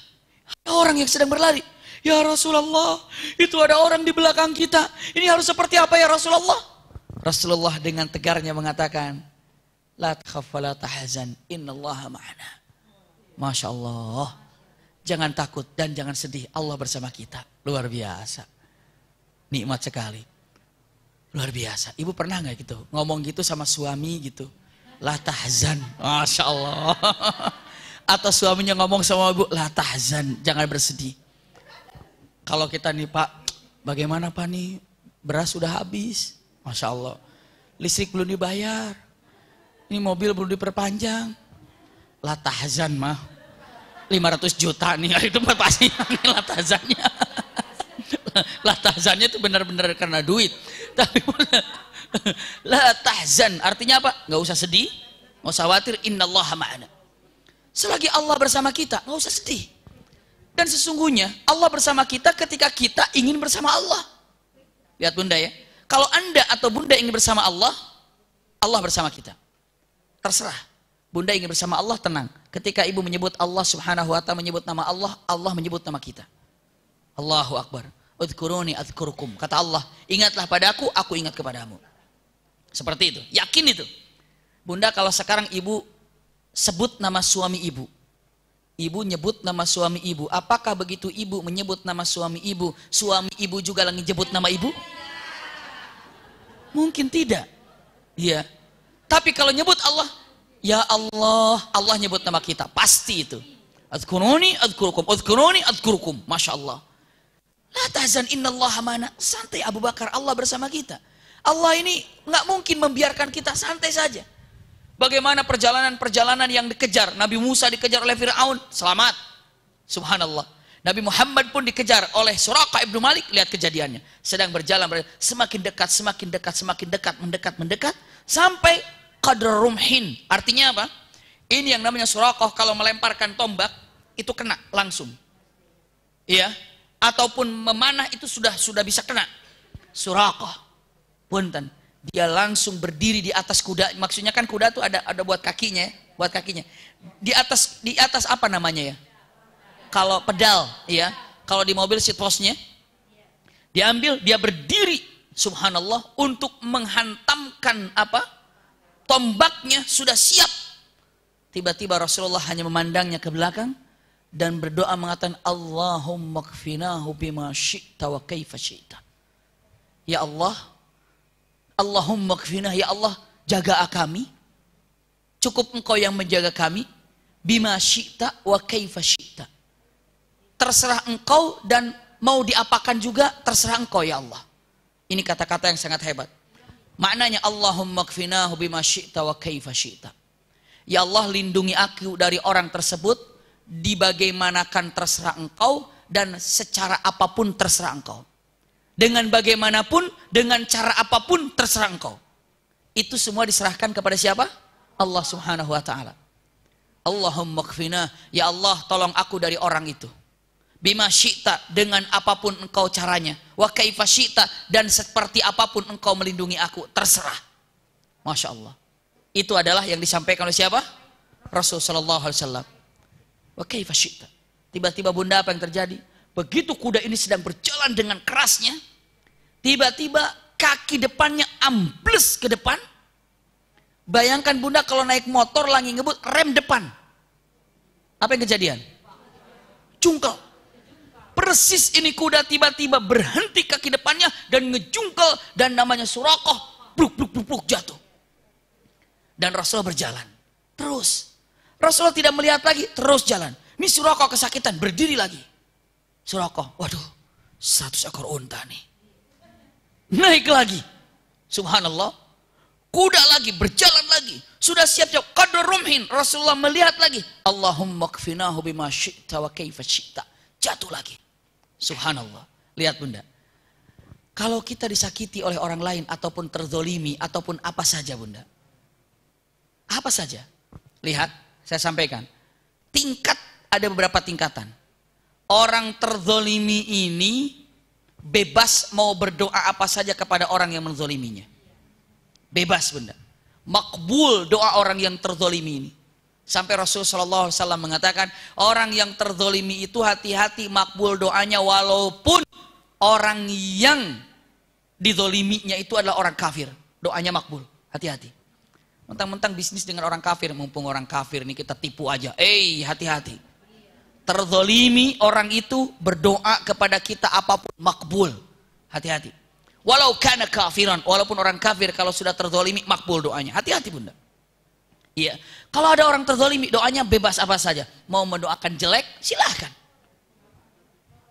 ada orang yang sedang berlari. Ya Rasulullah, itu ada orang di belakang kita. Ini harus seperti apa ya Rasulullah? Rasulullah dengan tegarnya mengatakan, la takhaf wa la tahzan, innallaha ma'ana. Masya Allah, jangan takut dan jangan sedih, Allah bersama kita. Luar biasa, nikmat sekali, luar biasa. Ibu pernah nggak gitu ngomong gitu sama suami gitu, la tahzan, Masya Allah. Atau suaminya ngomong sama ibu, la tahzan, jangan bersedih. Kalau kita nih Pak, bagaimana Pak nih, beras sudah habis. Masya Allah, listrik belum dibayar, ini mobil belum diperpanjang, la tahzan mah 500 juta nih, itu pasti la tahzannya. La tahzannya itu benar-benar karena duit. Tapi la tahzan artinya apa? Nggak usah sedih, nggak usah khawatir, innallaha ma'ana. Selagi Allah bersama kita, nggak usah sedih. Dan sesungguhnya Allah bersama kita ketika kita ingin bersama Allah. Lihat Bunda ya. Kalau Anda atau Bunda ingin bersama Allah, Allah bersama kita. Terserah. Bunda ingin bersama Allah, tenang. Ketika ibu menyebut Allah subhanahu wa ta'ala, menyebut nama Allah, Allah menyebut nama kita. Allahu Akbar. Udhkuruni adhkurukum. Kata Allah, ingatlah padaku, aku ingat kepadamu. Seperti itu. Yakin itu. Bunda kalau sekarang ibu sebut nama suami ibu. Ibu nyebut nama suami ibu. Apakah begitu ibu menyebut nama suami ibu juga lagi nyebut nama ibu? Mungkin tidak. Iya. Tapi kalau nyebut Allah, ya Allah, Allah nyebut nama kita. Pasti itu. Adhkuruni adhkurukum, adhkuruni adhkurukum. Masya Allah. La tahzan innallaha ma'ana. Santai Abu Bakar, Allah bersama kita. Allah ini nggak mungkin membiarkan kita santai saja. Bagaimana perjalanan-perjalanan yang dikejar. Nabi Musa dikejar oleh Fir'aun, selamat. Subhanallah. Nabi Muhammad pun dikejar oleh Suraqah Ibn Malik, lihat kejadiannya. Sedang berjalan, semakin dekat, mendekat, sampai qadra rumhin. Artinya apa? Ini yang namanya Suraqah kalau melemparkan tombak, itu kena langsung. Iya, ataupun memanah itu sudah bisa kena. Suraqah, punten, dia langsung berdiri di atas kuda. Maksudnya kan kuda tuh ada buat kakinya, Di atas apa namanya ya? Kalau pedal, ya, kalau di mobil seat postnya diambil, dia berdiri, subhanallah, untuk menghantamkan apa? Tombaknya sudah siap. Tiba-tiba Rasulullah hanya memandangnya ke belakang dan berdoa mengatakan, Allahumma kfinahu bima syi'ta wa kaifa syi'ta. Ya Allah, Allahumma kfinah, ya Allah, jaga kami. Cukup engkau yang menjaga kami. Bima syi'ta wa kaifa syi'ta. Terserah engkau dan mau diapakan juga terserah engkau ya Allah. Ini kata-kata yang sangat hebat. Maknanya Allahumma kfinahu bima syi'ta wa kaifa syi'ta. Ya Allah, lindungi aku dari orang tersebut dibagaimanakan terserah engkau, dan secara apapun terserah engkau. Dengan bagaimanapun, dengan cara apapun terserah engkau. Itu semua diserahkan kepada siapa? Allah Subhanahu wa ta'ala. Allahumma kfina, ya Allah tolong aku dari orang itu. Bima syi'ta, dengan apapun engkau caranya. Wa kaifa syi'ta, dan seperti apapun engkau melindungi aku, terserah. Masya Allah. Itu adalah yang disampaikan oleh siapa? Rasul sallallahu alaihi wasallam. Wa kaifa syi'ta. Tiba-tiba bunda apa yang terjadi? Begitu kuda ini sedang berjalan dengan kerasnya, tiba-tiba kaki depannya ambles ke depan. Bayangkan bunda kalau naik motor lagi ngebut, rem depan. Apa yang kejadian? Cungkel. Persis ini kuda tiba-tiba berhenti kaki depannya dan ngejungkel, dan namanya Suraqah, bluk bluk bluk bluk jatuh. Dan Rasulullah berjalan terus. Rasulullah tidak melihat lagi, terus jalan. Ini Suraqah kesakitan, berdiri lagi. Suraqah, waduh, 100 ekor unta nih. Naik lagi. Subhanallah. Kuda lagi, berjalan lagi. Sudah siap-siap, qadar rumhin. Rasulullah melihat lagi. Allahumma kfinahu bima syi'ta wa kaifa syi'ta. Jatuh lagi. Subhanallah. Lihat bunda. Kalau kita disakiti oleh orang lain, ataupun terzolimi, ataupun apa saja bunda. Apa saja. Lihat, saya sampaikan. Ada beberapa tingkatan. Orang terzolimi ini bebas mau berdoa apa saja kepada orang yang menzoliminya. Bebas bunda. Makbul doa orang yang terzolimi ini. Sampai Rasulullah SAW mengatakan, orang yang terzolimi itu hati-hati makbul doanya, walaupun orang yang dizoliminya itu adalah orang kafir. Doanya makbul, hati-hati. Mentang-mentang bisnis dengan orang kafir, mumpung orang kafir ini kita tipu aja. Hati-hati. Terzolimi orang itu berdoa kepada kita apapun makbul. Hati-hati. Walau kana kafiran, walaupun orang kafir kalau sudah terzolimi makbul doanya. Hati-hati bunda. Iya. Kalau ada orang terzolimi doanya bebas apa saja. Mau mendoakan jelek silahkan.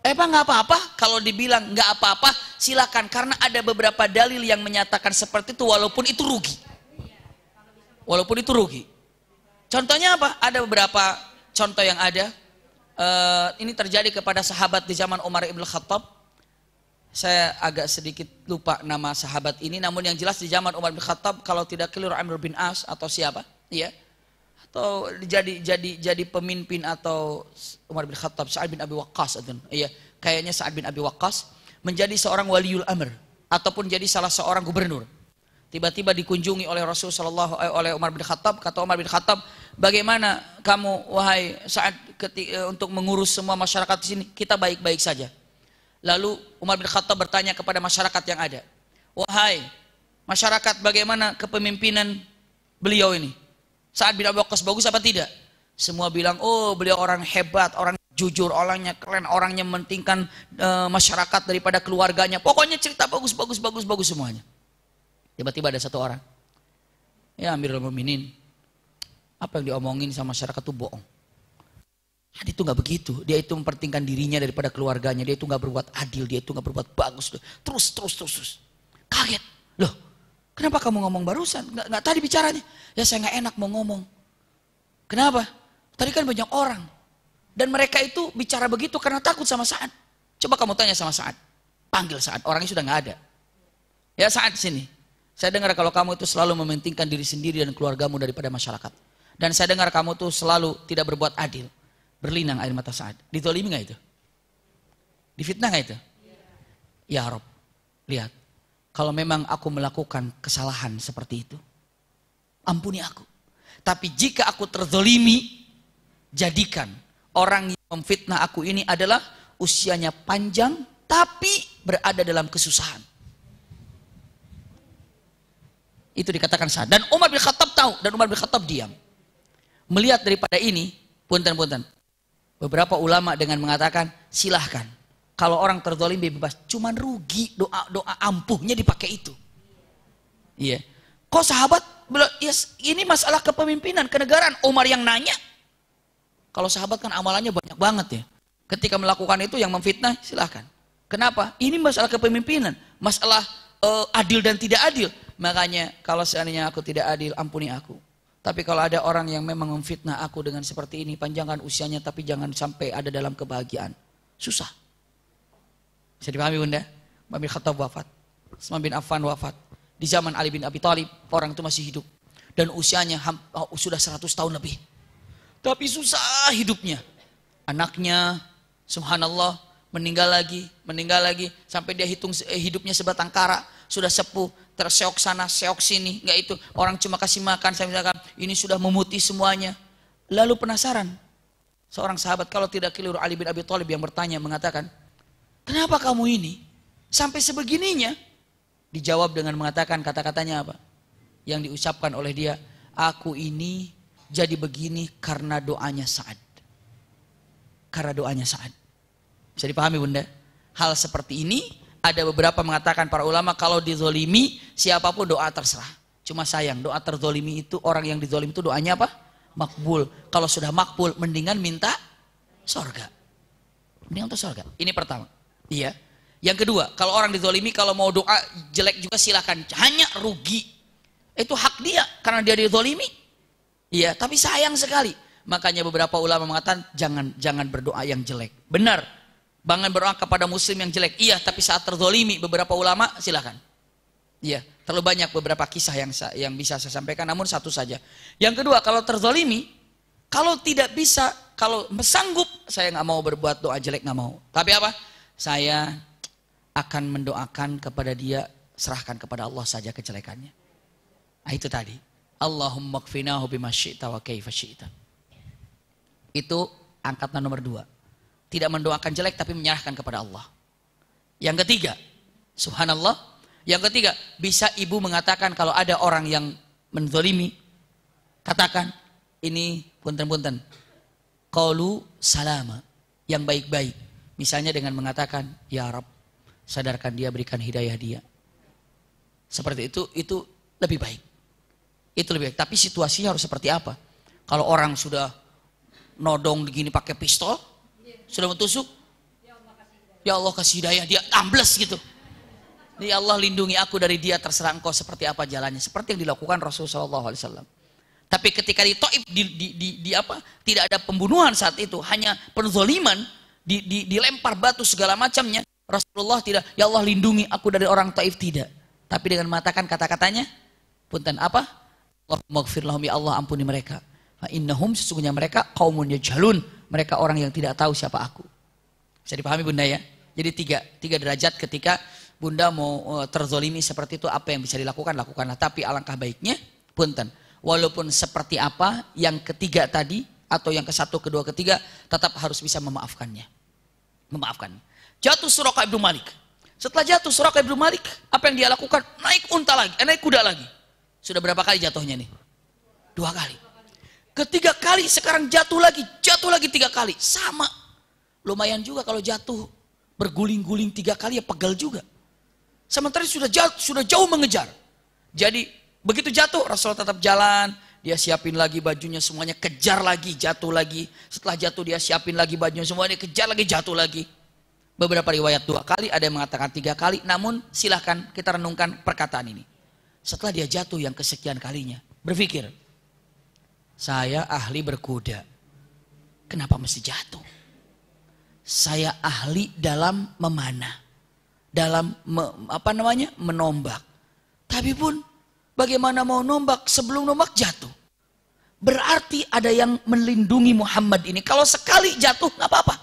Nggak apa-apa. Kalau dibilang nggak apa-apa silahkan. Karena ada beberapa dalil yang menyatakan seperti itu walaupun itu rugi. Walaupun itu rugi. Contohnya apa? Ada beberapa contoh yang ada. Ini terjadi kepada sahabat di zaman Umar ibn Khattab. Saya agak sedikit lupa nama sahabat ini. Namun yang jelas di zaman Umar ibn Khattab, kalau tidak keliru Amr bin As atau siapa, ya, atau jadi pemimpin, atau Umar bin Khattab, Sa'ad bin Abi Waqqas, iya, kayaknya Sa'ad bin Abi Waqqas menjadi seorang waliul amr ataupun jadi salah seorang gubernur. Tiba-tiba dikunjungi oleh oleh Umar bin Khattab. Kata Umar bin Khattab, bagaimana kamu wahai Sa'ad untuk mengurus semua masyarakat di sini? Kita baik-baik saja. Lalu Umar bin Khattab bertanya kepada masyarakat yang ada, wahai masyarakat, bagaimana kepemimpinan beliau ini? Sa'ad bin Abi Waqqas bagus apa tidak? Semua bilang, oh beliau orang hebat, orang jujur, orangnya keren, orangnya mementingkan masyarakat daripada keluarganya. Pokoknya cerita bagus semuanya. Tiba-tiba ada satu orang, ya Amirul Mukminin, apa yang diomongin sama masyarakat itu bohong. Dia itu nggak begitu, dia itu mempentingkan dirinya daripada keluarganya, dia itu nggak berbuat adil, dia itu nggak berbuat bagus, terus. Kaget, loh, kenapa kamu ngomong barusan? Nggak tadi bicaranya? Ya saya nggak enak mau ngomong. Kenapa? Tadi kan banyak orang, dan mereka itu bicara begitu karena takut sama Sa'ad. Coba kamu tanya sama Sa'ad, panggil Sa'ad, orangnya sudah nggak ada. Ya Sa'ad sini. Saya dengar kalau kamu itu selalu mementingkan diri sendiri dan keluargamu daripada masyarakat. Dan saya dengar kamu tuh selalu tidak berbuat adil. Berlinang air mata Sa'ad. Ditolimi nggak itu? Difitnah nggak itu? Ya Rob, lihat. Kalau memang aku melakukan kesalahan seperti itu, ampuni aku. Tapi jika aku terzolimi, jadikan orang yang memfitnah aku ini adalah usianya panjang, tapi berada dalam kesusahan. Itu dikatakan Sa'ad. Dan Umar bin Khattab tahu, dan Umar bin Khattab diam. Melihat daripada ini, punten. Beberapa ulama dengan mengatakan, silahkan. Kalau orang terzalim bebas, cuman rugi doa ampuhnya dipakai itu. Iya. Kok sahabat bilang, yes, ini masalah kepemimpinan, kenegaraan. Umar yang nanya. Kalau sahabat kan amalannya banyak banget ya. Ketika melakukan itu yang memfitnah, silahkan. Kenapa? Ini masalah kepemimpinan, masalah adil dan tidak adil. Makanya kalau seandainya aku tidak adil, ampuni aku. Tapi kalau ada orang yang memang memfitnah aku dengan seperti ini, panjangkan usianya tapi jangan sampai ada dalam kebahagiaan. Susah. Bisa dipahami Bunda? Umar bin Khattab wafat. Utsman bin Affan wafat. Di zaman Ali bin Abi Thalib, orang itu masih hidup. Dan usianya sudah 100 tahun lebih. Tapi susah hidupnya. Anaknya, subhanallah, meninggal lagi. Sampai dia hitung hidupnya sebatang kara. Sudah sepuh, terseok sana, seok sini. Enggak itu, orang cuma kasih makan. Saya misalkan, ini sudah memutih semuanya. Lalu penasaran. Seorang sahabat, kalau tidak keliru Ali bin Abi Thalib yang bertanya, mengatakan, kenapa kamu ini sampai sebegininya? Dijawab dengan mengatakan kata-katanya apa? Yang diucapkan oleh dia, aku ini jadi begini karena doanya Sa'ad. Karena doanya Sa'ad. Bisa dipahami Bunda? Hal seperti ini ada beberapa mengatakan para ulama kalau dizolimi siapapun doa terserah. Cuma sayang doa terzolimi itu orang yang dizolimi itu doanya apa? Makbul. Kalau sudah makbul mendingan minta sorga. Mendingan untuk sorga. Ini pertama. Iya. Yang kedua, kalau orang dizolimi kalau mau doa jelek juga silakan. Hanya rugi. Itu hak dia karena dia dizolimi. Iya, tapi sayang sekali. Makanya beberapa ulama mengatakan jangan berdoa yang jelek. Benar. Jangan berdoa kepada muslim yang jelek. Iya, tapi saat terzolimi beberapa ulama silakan. Iya, terlalu banyak beberapa kisah yang bisa saya sampaikan. Namun satu saja. Yang kedua, kalau terzolimi, kalau tidak bisa, kalau sanggup, saya nggak mau berbuat doa jelek, nggak mau. Tapi apa? Saya akan mendoakan kepada dia, serahkan kepada Allah saja kejelekannya. Nah, itu tadi. Allahumma kfinahu bima syi'ta wa kaifa syi'ta. Itu angkatan nomor 2. Tidak mendoakan jelek tapi menyerahkan kepada Allah. Yang ketiga, subhanallah. Yang ketiga, bisa ibu mengatakan kalau ada orang yang menzalimi, katakan, ini punten-punten. Qaulu salama, yang baik-baik. Misalnya dengan mengatakan, ya Rabb, sadarkan dia, berikan hidayah dia. Seperti itu lebih baik. Itu lebih baik. Tapi situasinya harus seperti apa? Kalau orang sudah nodong begini pakai pistol, sudah mentusuk, ya Allah kasih hidayah, dia ambles gitu. Ya Allah lindungi aku dari dia, terserah engkau seperti apa jalannya. Seperti yang dilakukan Rasulullah SAW. Tapi ketika di Taif tidak ada pembunuhan saat itu, hanya penzoliman, dilempar batu segala macamnya. Rasulullah tidak, ya Allah lindungi aku dari orang Taif, tidak. Tapi dengan mengatakan kata-katanya, punten apa? Allahumma gfir lahum, ya Allah ampuni mereka. Fa innahum, sesungguhnya mereka qaumun yajhalun, mereka orang yang tidak tahu siapa aku. Bisa dipahami Bunda ya? Jadi tiga derajat ketika Bunda mau terzolimi seperti itu, apa yang bisa dilakukan, lakukanlah. Tapi alangkah baiknya, punten, walaupun seperti apa, yang ketiga tadi, atau yang ke-1, kedua, ketiga, tetap harus bisa memaafkannya. Memaafkan. Jatuh Suraqah ibnu Malik. Setelah jatuh Suraqah ibnu Malik, apa yang dia lakukan? Naik unta lagi, naik kuda lagi. Sudah berapa kali jatuhnya nih? 2 kali. Ketiga kali sekarang jatuh lagi 3 kali. Sama. Lumayan juga kalau jatuh berguling-guling 3 kali ya pegal juga. Sementara sudah jauh mengejar. Jadi begitu jatuh Rasulullah tetap jalan. Dia siapin lagi bajunya semuanya, kejar lagi, jatuh lagi. Setelah jatuh dia siapin lagi bajunya semuanya, kejar lagi, jatuh lagi. Beberapa riwayat 2 kali, ada yang mengatakan 3 kali. Namun silahkan kita renungkan perkataan ini. Setelah dia jatuh yang kesekian kalinya, berpikir, saya ahli berkuda, kenapa mesti jatuh? Saya ahli dalam memanah, dalam menombak. Tapi pun bagaimana mau nombak sebelum nombak jatuh? Berarti ada yang melindungi Muhammad ini. Kalau sekali jatuh nggak apa-apa.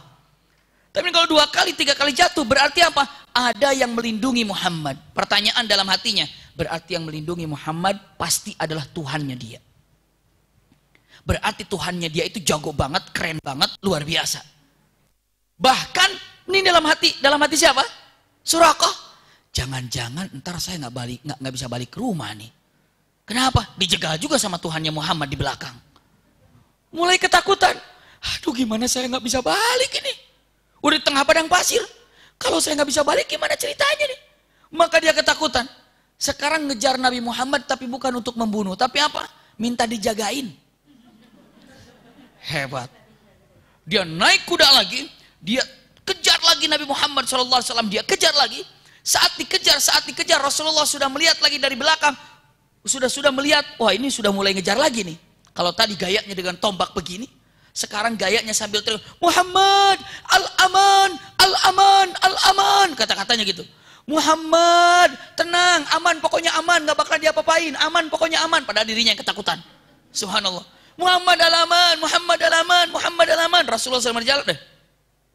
Tapi kalau 2 kali, 3 kali jatuh berarti apa? Ada yang melindungi Muhammad. Pertanyaan dalam hatinya, berarti yang melindungi Muhammad pasti adalah Tuhannya dia. Berarti Tuhannya dia itu jago banget, keren banget, luar biasa. Bahkan ini dalam hati siapa? Suraqah. Jangan-jangan ntar saya nggak bisa balik ke rumah nih. Kenapa? Dijegal juga sama Tuhannya Muhammad di belakang. Mulai ketakutan. Aduh gimana saya nggak bisa balik ini? Udah di tengah padang pasir. Kalau saya nggak bisa balik gimana ceritanya nih? Maka dia ketakutan. Sekarang ngejar Nabi Muhammad tapi bukan untuk membunuh. Tapi apa? Minta dijagain. Hebat. Dia naik kuda lagi. Dia kejar lagi Nabi Muhammad SAW. Dia kejar lagi. Saat dikejar Rasulullah sudah melihat lagi dari belakang. Sudah melihat. Wah ini sudah mulai ngejar lagi nih. Kalau tadi gayanya dengan tombak begini, sekarang gayanya sambil teriak, Muhammad, al-aman, al-aman, al-aman. Kata-katanya gitu. Muhammad, tenang, aman, pokoknya aman, gak bakal diapa-apain, aman, pokoknya aman. Padahal dirinya yang ketakutan. Subhanallah. Muhammad al-aman, Muhammad al-aman, Muhammad al-aman. Rasulullah SAW berjalan deh.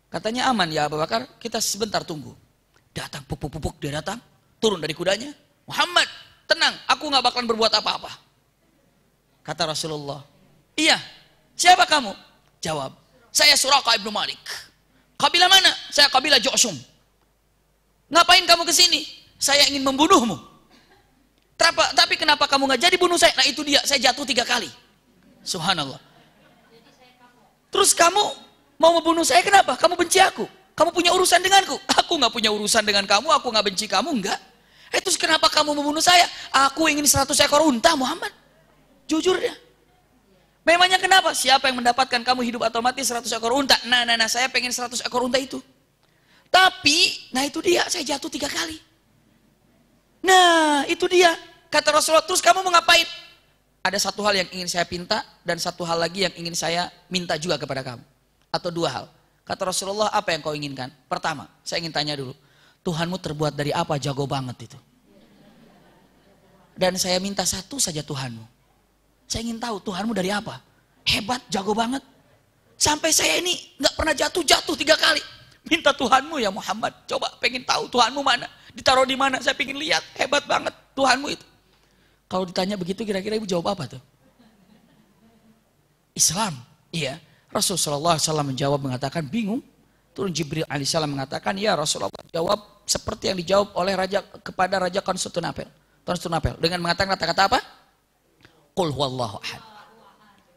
Katanya aman ya Abu Bakar, kita sebentar tunggu. Datang, pupuk-pupuk, dia datang, turun dari kudanya. Muhammad, tenang, aku gak bakalan berbuat apa-apa. Kata Rasulullah, iya, siapa kamu? Jawab, saya Suraqah ibnu Malik. Kabilah mana? Saya kabilah Ju'shum. Ngapain kamu ke sini? Saya ingin membunuhmu. Tapi kenapa kamu nggak jadi bunuh saya? Nah itu dia, saya jatuh 3 kali. Subhanallah. Terus kamu mau membunuh saya kenapa? Kamu benci aku. Kamu punya urusan denganku. Aku nggak punya urusan dengan kamu, aku nggak benci kamu, enggak. Terus kenapa kamu membunuh saya? Aku ingin 100 ekor unta Muhammad. Jujur dia. Memangnya kenapa? Siapa yang mendapatkan kamu hidup atau mati 100 ekor unta? Nah, saya pengen 100 ekor unta itu. Tapi, nah itu dia, saya jatuh 3 kali. Nah, itu dia. Kata Rasulullah, terus kamu mau ngapain? Ada satu hal yang ingin saya pinta, dan satu hal lagi yang ingin saya minta juga kepada kamu. Atau 2 hal. Kata Rasulullah, apa yang kau inginkan? Pertama, saya ingin tanya dulu. Tuhanmu terbuat dari apa? Jago banget itu. Dan saya minta satu saja Tuhanmu. Saya ingin tahu Tuhanmu dari apa? Hebat, jago banget. Sampai saya ini nggak pernah jatuh 3 kali. Minta Tuhanmu ya Muhammad. Coba pengen tahu Tuhanmu mana. Ditaruh di mana, saya pengen lihat. Hebat banget Tuhanmu itu. Kalau ditanya begitu kira-kira ibu jawab apa tuh? Islam. Iya. Rasulullah SAW menjawab mengatakan bingung. Turun Jibril alaihissalam mengatakan, ya Rasulullah jawab seperti yang dijawab oleh kepada Raja Konstantinopel. Dengan mengatakan kata-kata apa? Qul huwallahu ahad.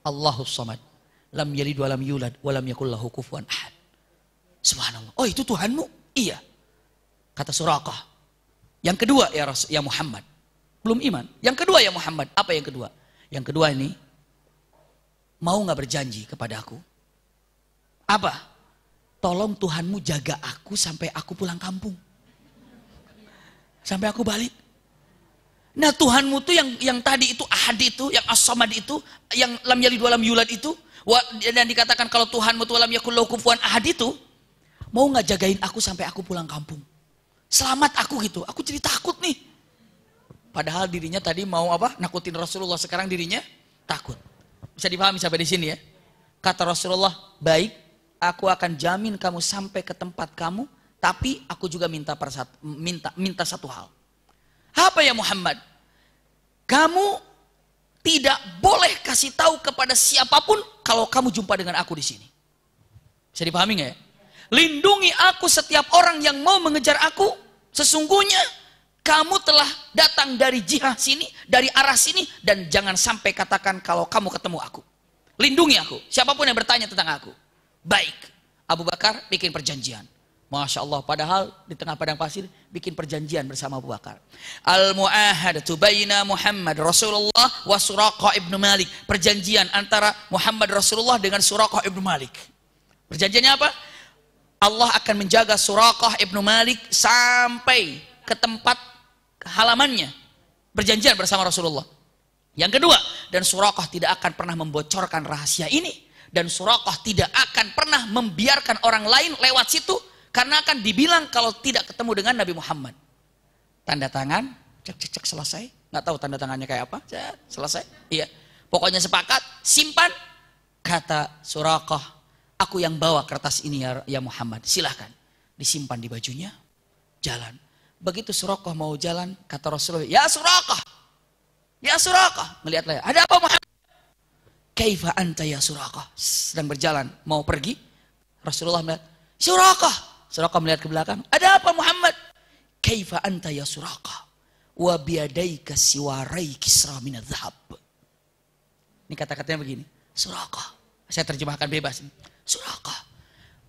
Allahus samad. Lam yalid wa lam yulad wa lam yakul lahu kufuwan ahad. Subhanallah. Oh itu Tuhanmu? Iya. Kata Suraqah. Yang kedua ya Muhammad. Belum iman. Yang kedua ya Muhammad. Apa yang kedua? Yang kedua ini. Mau gak berjanji kepada aku? Apa? Tolong Tuhanmu jaga aku sampai aku pulang kampung. Sampai aku balik. Nah Tuhanmu tuh yang tadi itu ahad itu. Yang as-samad itu. Yang lam yalid wa lam yulad itu. Dan dikatakan kalau Tuhanmu tuh lam yakul lahu kufuwan ahad itu. Mau gak jagain aku sampai aku pulang kampung? Selamat aku gitu. Aku jadi takut nih. Padahal dirinya tadi mau apa? Nakutin Rasulullah. Sekarang dirinya takut. Bisa dipahami sampai di sini ya. Kata Rasulullah, baik. Aku akan jamin kamu sampai ke tempat kamu. Tapi aku juga minta satu hal. Apa ya Muhammad? Kamu tidak boleh kasih tahu kepada siapapun kalau kamu jumpa dengan aku di sini. Bisa dipahami nggak ya? Lindungi aku setiap orang yang mau mengejar aku. Sesungguhnya kamu telah datang dari jihad sini, dari arah sini, dan jangan sampai katakan kalau kamu ketemu aku. Lindungi aku, siapapun yang bertanya tentang aku. Baik, Abu Bakar bikin perjanjian. Masya Allah, padahal di tengah padang pasir bikin perjanjian bersama Abu Bakar. Al-mu'ahadatu baina Muhammad Rasulullah wa Suraqah ibnu Malik. Perjanjian antara Muhammad Rasulullah dengan Suraqah ibnu Malik. Perjanjiannya apa? Allah akan menjaga Suraqah ibnu Malik sampai ke tempat halamannya. Perjanjian bersama Rasulullah. Yang kedua, dan Suraqah tidak akan pernah membocorkan rahasia ini. Dan Suraqah tidak akan pernah membiarkan orang lain lewat situ. Karena akan dibilang kalau tidak ketemu dengan Nabi Muhammad. Tanda tangan, cek selesai. Nggak tahu tanda tangannya kayak apa. Selesai. Iya. Pokoknya sepakat, simpan. Kata Suraqah, aku yang bawa kertas ini ya Muhammad. Silahkan. Disimpan di bajunya. Jalan. Begitu Suraqah mau jalan, kata Rasulullah, ya Suraqah. Ya Suraqah. Melihat lagi. Ada apa Muhammad? Kaifa anta ya Suraqah. Sedang berjalan. Mau pergi. Rasulullah melihat. Suraqah. Suraqah melihat ke belakang. Ada apa Muhammad? Kaifa anta ya Suraqah. Wa biadaika siwarai kisra minadh dhahab. Ini kata-katanya begini. Suraqah. Saya terjemahkan bebas. Suraqah.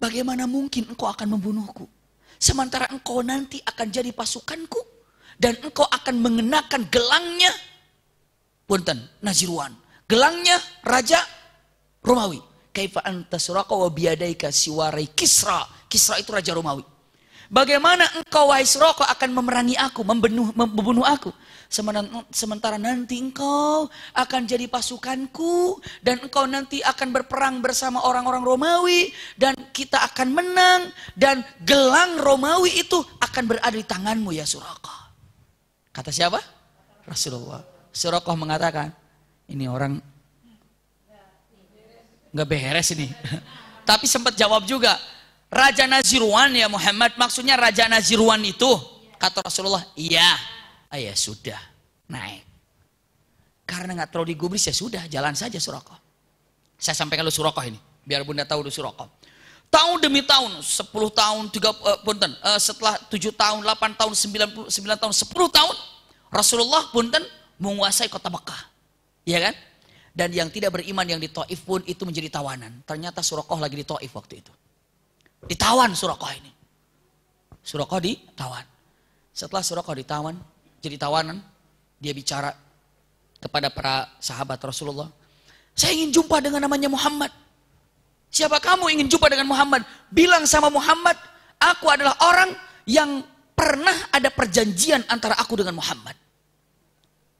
Bagaimana mungkin engkau akan membunuhku? Sementara engkau nanti akan jadi pasukanku. Dan engkau akan mengenakan gelangnya. Punten, Nazirwan. Gelangnya Raja Romawi. Kaifa anta Suraqah wa biadaika siwarai Kisra. Kisra itu Raja Romawi. Bagaimana engkau wahai Suraqah akan memerangi aku, membunuh aku. Sementara nanti engkau akan jadi pasukanku dan engkau nanti akan berperang bersama orang-orang Romawi dan kita akan menang dan gelang Romawi itu akan berada di tanganmu ya Suraqah. Kata siapa? Rasulullah. Suraqah mengatakan, ini orang nggak beres ini. Tapi sempat jawab juga, Raja Nazirwan ya Muhammad, maksudnya Raja Nazirwan itu. Kata Rasulullah, iya. Ya sudah, naik. Karena nggak terlalu digubris ya sudah, jalan saja Suraqah. Saya sampaikan lu Suraqah ini, biar bunda tahu dulu Suraqah. Tahun demi tahun, 10 tahun, setelah 7 tahun, 8 tahun, 9 tahun, 10 tahun, Rasulullah punten menguasai kota Mekah. Iya kan? Dan yang tidak beriman yang di Taif pun itu menjadi tawanan. Ternyata Suraqah lagi di Taif waktu itu. Ditawan Suraqah ini. Suraqah ditawan. Setelah Suraqah ditawan, jadi tawanan, dia bicara kepada para sahabat Rasulullah. Saya ingin jumpa dengan namanya Muhammad. Siapa kamu ingin jumpa dengan Muhammad? Bilang sama Muhammad, aku adalah orang yang pernah ada perjanjian antara aku dengan Muhammad.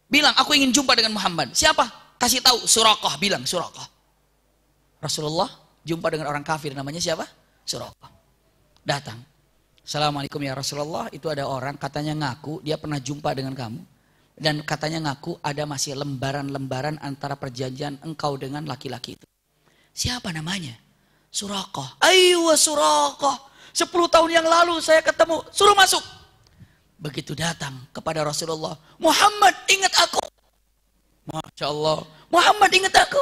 Bilang, aku ingin jumpa dengan Muhammad. Siapa? Kasih tahu Suraqah, bilang Suraqah. Rasulullah jumpa dengan orang kafir namanya siapa? Suraqah. Datang. Assalamualaikum ya Rasulullah, itu ada orang katanya ngaku dia pernah jumpa dengan kamu dan katanya ngaku ada masih lembaran-lembaran antara perjanjian engkau dengan laki-laki itu. Siapa namanya? Suraqah. Ayo Suraqah. 10 tahun yang lalu saya ketemu, suruh masuk. Begitu datang kepada Rasulullah, Muhammad ingat aku. Masya Allah, Muhammad ingat aku.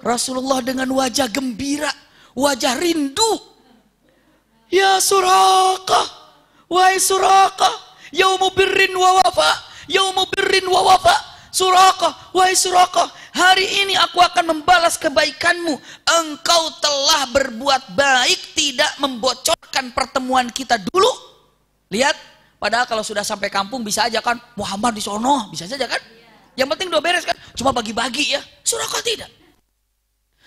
Rasulullah dengan wajah gembira, wajah rindu. Ya Suraqah, wahai Suraqah, yaumu birrin wa wafa, yaumu birrin wa wafa. Suraqah, wahai Suraqah, hari ini aku akan membalas kebaikanmu. Engkau telah berbuat baik, tidak membocorkan pertemuan kita dulu. Lihat, padahal kalau sudah sampai kampung bisa aja kan, Muhammad di sono, bisa saja kan? Yang penting udah beres kan, cuma bagi-bagi ya. Suraqah tidak.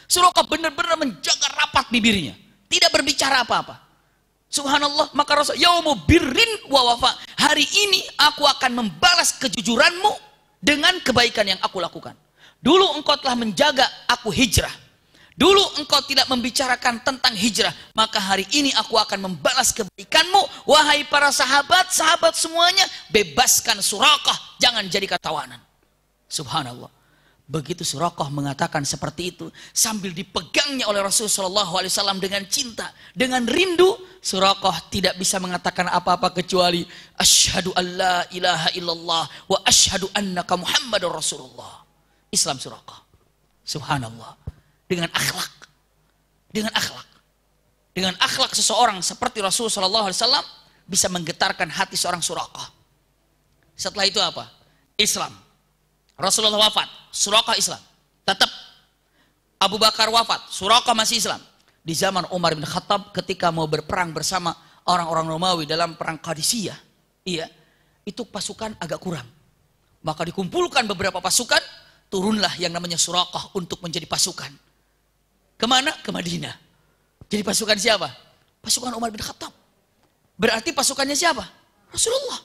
Suraqah benar-benar menjaga rapat bibirnya, tidak berbicara apa-apa. Subhanallah, maka Rasul, yaumu birrin wa wafa. Hari ini aku akan membalas kejujuranmu dengan kebaikan yang aku lakukan. Dulu engkau telah menjaga aku hijrah. Dulu engkau tidak membicarakan tentang hijrah, maka hari ini aku akan membalas kebaikanmu. Wahai para sahabat, sahabat semuanya, bebaskan Suraqah, jangan jadikan tawanan. Subhanallah. Begitu Suraqah mengatakan seperti itu, sambil dipegangnya oleh Rasulullah SAW dengan cinta, dengan rindu, Suraqah tidak bisa mengatakan apa-apa kecuali asyhadu an la ilaha illallah wa asyhadu annaka Muhammadur Rasulullah. Islam Suraqah. Subhanallah. Dengan akhlak. Dengan akhlak. Dengan akhlak seseorang seperti Rasulullah SAW bisa menggetarkan hati seorang Suraqah. Setelah itu apa? Islam. Rasulullah wafat, Suraqah Islam. Tetap Abu Bakar wafat, Suraqah masih Islam. Di zaman Umar bin Khattab ketika mau berperang bersama orang-orang Romawi dalam perang Qadisiyah, iya, itu pasukan agak kurang. Maka dikumpulkan beberapa pasukan, turunlah yang namanya Suraqah untuk menjadi pasukan. Kemana? Ke Madinah. Jadi pasukan siapa? Pasukan Umar bin Khattab. Berarti pasukannya siapa? Rasulullah.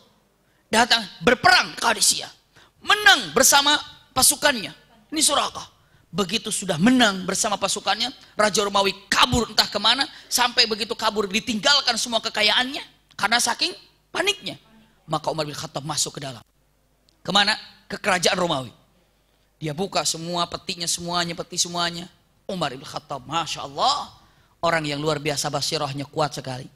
Datang berperang Qadisiyah. Menang bersama pasukannya. Ini Suraqah. Begitu sudah menang bersama pasukannya, Raja Romawi kabur entah kemana. Sampai begitu kabur ditinggalkan semua kekayaannya. Karena saking paniknya. Maka Umar bin Khattab masuk ke dalam. Kemana? Ke kerajaan Romawi. Dia buka semua petinya semuanya, peti semuanya. Umar bin Khattab, Masya Allah. Orang yang luar biasa basirahnya kuat sekali.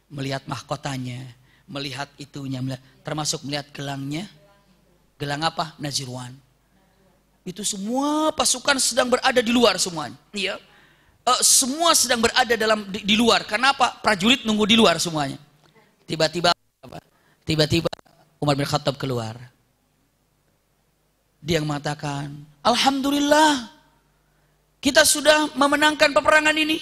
Melihat mahkotanya. Melihat itunya. Termasuk melihat gelangnya. Gelang apa? Nazirwan. Itu semua pasukan sedang berada di luar semuanya. Iya. Semua sedang berada di luar. Kenapa? Prajurit nunggu di luar semuanya. Tiba-tiba Umar bin Khattab keluar. Dia mengatakan, Alhamdulillah, kita sudah memenangkan peperangan ini.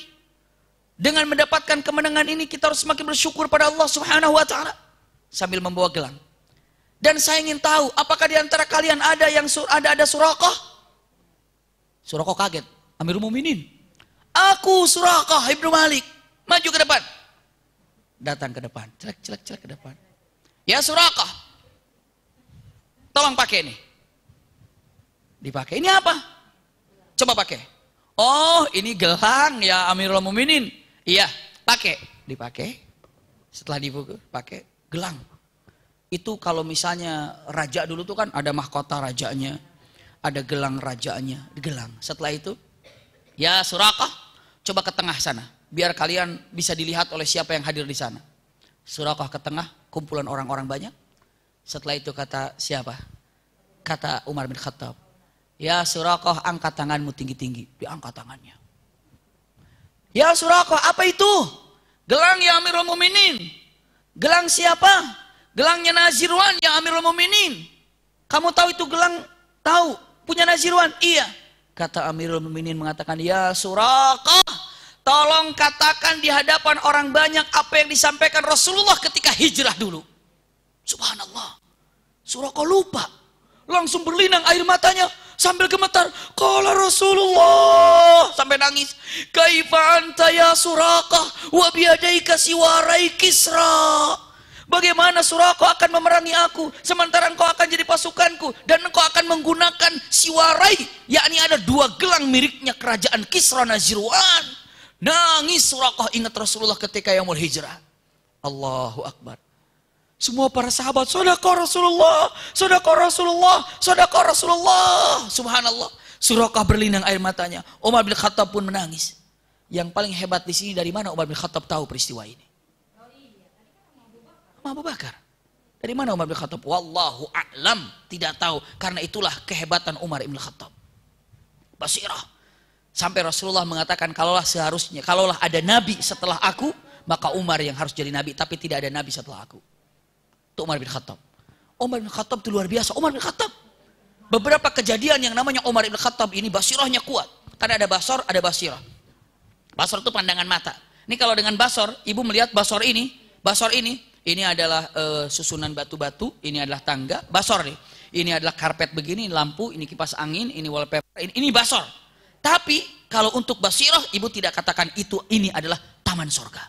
Dengan mendapatkan kemenangan ini, kita harus semakin bersyukur pada Allah Subhanahu wa Ta'ala. Sambil membawa gelang. Dan saya ingin tahu, apakah di antara kalian ada yang ada Suraqah? Suraqah kaget. Amirul Mukminin, aku Suraqah Ibnu Malik. Maju ke depan. Datang ke depan, celek ke depan. Ya Suraqah, tolong pakai ini. Dipakai, ini apa? Coba pakai. Oh, ini gelang ya Amirul Mukminin. Iya, pakai. Dipakai. Setelah dibuka, pakai gelang. Itu kalau misalnya raja dulu tuh kan ada mahkota rajanya, ada gelang rajanya, gelang. Setelah itu, ya Suraqah, coba ke tengah sana, biar kalian bisa dilihat oleh siapa yang hadir di sana. Suraqah ke tengah, kumpulan orang-orang banyak. Setelah itu kata siapa? Kata Umar bin Khattab, ya Suraqah, angkat tanganmu tinggi-tinggi. Diangkat tangannya. Ya Suraqah, apa itu? Gelang ya Amirul Mukminin. Gelang siapa? Gelangnya Nazirwan ya Amirul Mukminin. Kamu tahu itu gelang? Tahu. Punya Nazirwan? Iya. Kata Amirul Mukminin mengatakan, ya Suraqah, tolong katakan di hadapan orang banyak apa yang disampaikan Rasulullah ketika hijrah dulu. Subhanallah. Suraqah lupa. Langsung berlinang air matanya sambil gemetar. Qala Rasulullah, sampai nangis. Kaifa anta ya Suraqah wa biyadaika siwarai Kisra. Bagaimana Suraqah akan memerangi aku sementara engkau akan jadi pasukanku dan engkau akan menggunakan siwarai, yakni ada 2 gelang miliknya kerajaan Kisra Nazirwan. Nangis Suraqah, ingat Rasulullah ketika yaumul hijrah. Allahu Akbar. Semua para sahabat, sedekah Rasulullah, sedekah Rasulullah, sedekah Rasulullah. Subhanallah. Suraqah berlinang air matanya. Umar bin Khattab pun menangis. Yang paling hebat di sini, dari mana Umar bin Khattab tahu peristiwa ini? Abu Bakar. Dari mana Umar bin Khattab? Wallahu a'lam, tidak tahu. Karena itulah kehebatan Umar bin Khattab. Basirah. Sampai Rasulullah mengatakan, kalaulah ada nabi setelah aku, maka Umar yang harus jadi nabi, tapi tidak ada nabi setelah aku. Itu Umar bin Khattab. Umar bin Khattab itu luar biasa. Umar bin Khattab. Beberapa kejadian yang namanya Umar bin Khattab ini basirahnya kuat. Karena ada basor, ada basirah. Basor itu pandangan mata. Ini kalau dengan basor, ibu melihat basor ini ini adalah susunan batu-batu, ini adalah tangga, basor nih. Ini adalah karpet begini, lampu, ini kipas angin, ini wallpaper, ini basor. Tapi kalau untuk basirah, ibu tidak katakan ini adalah taman sorga.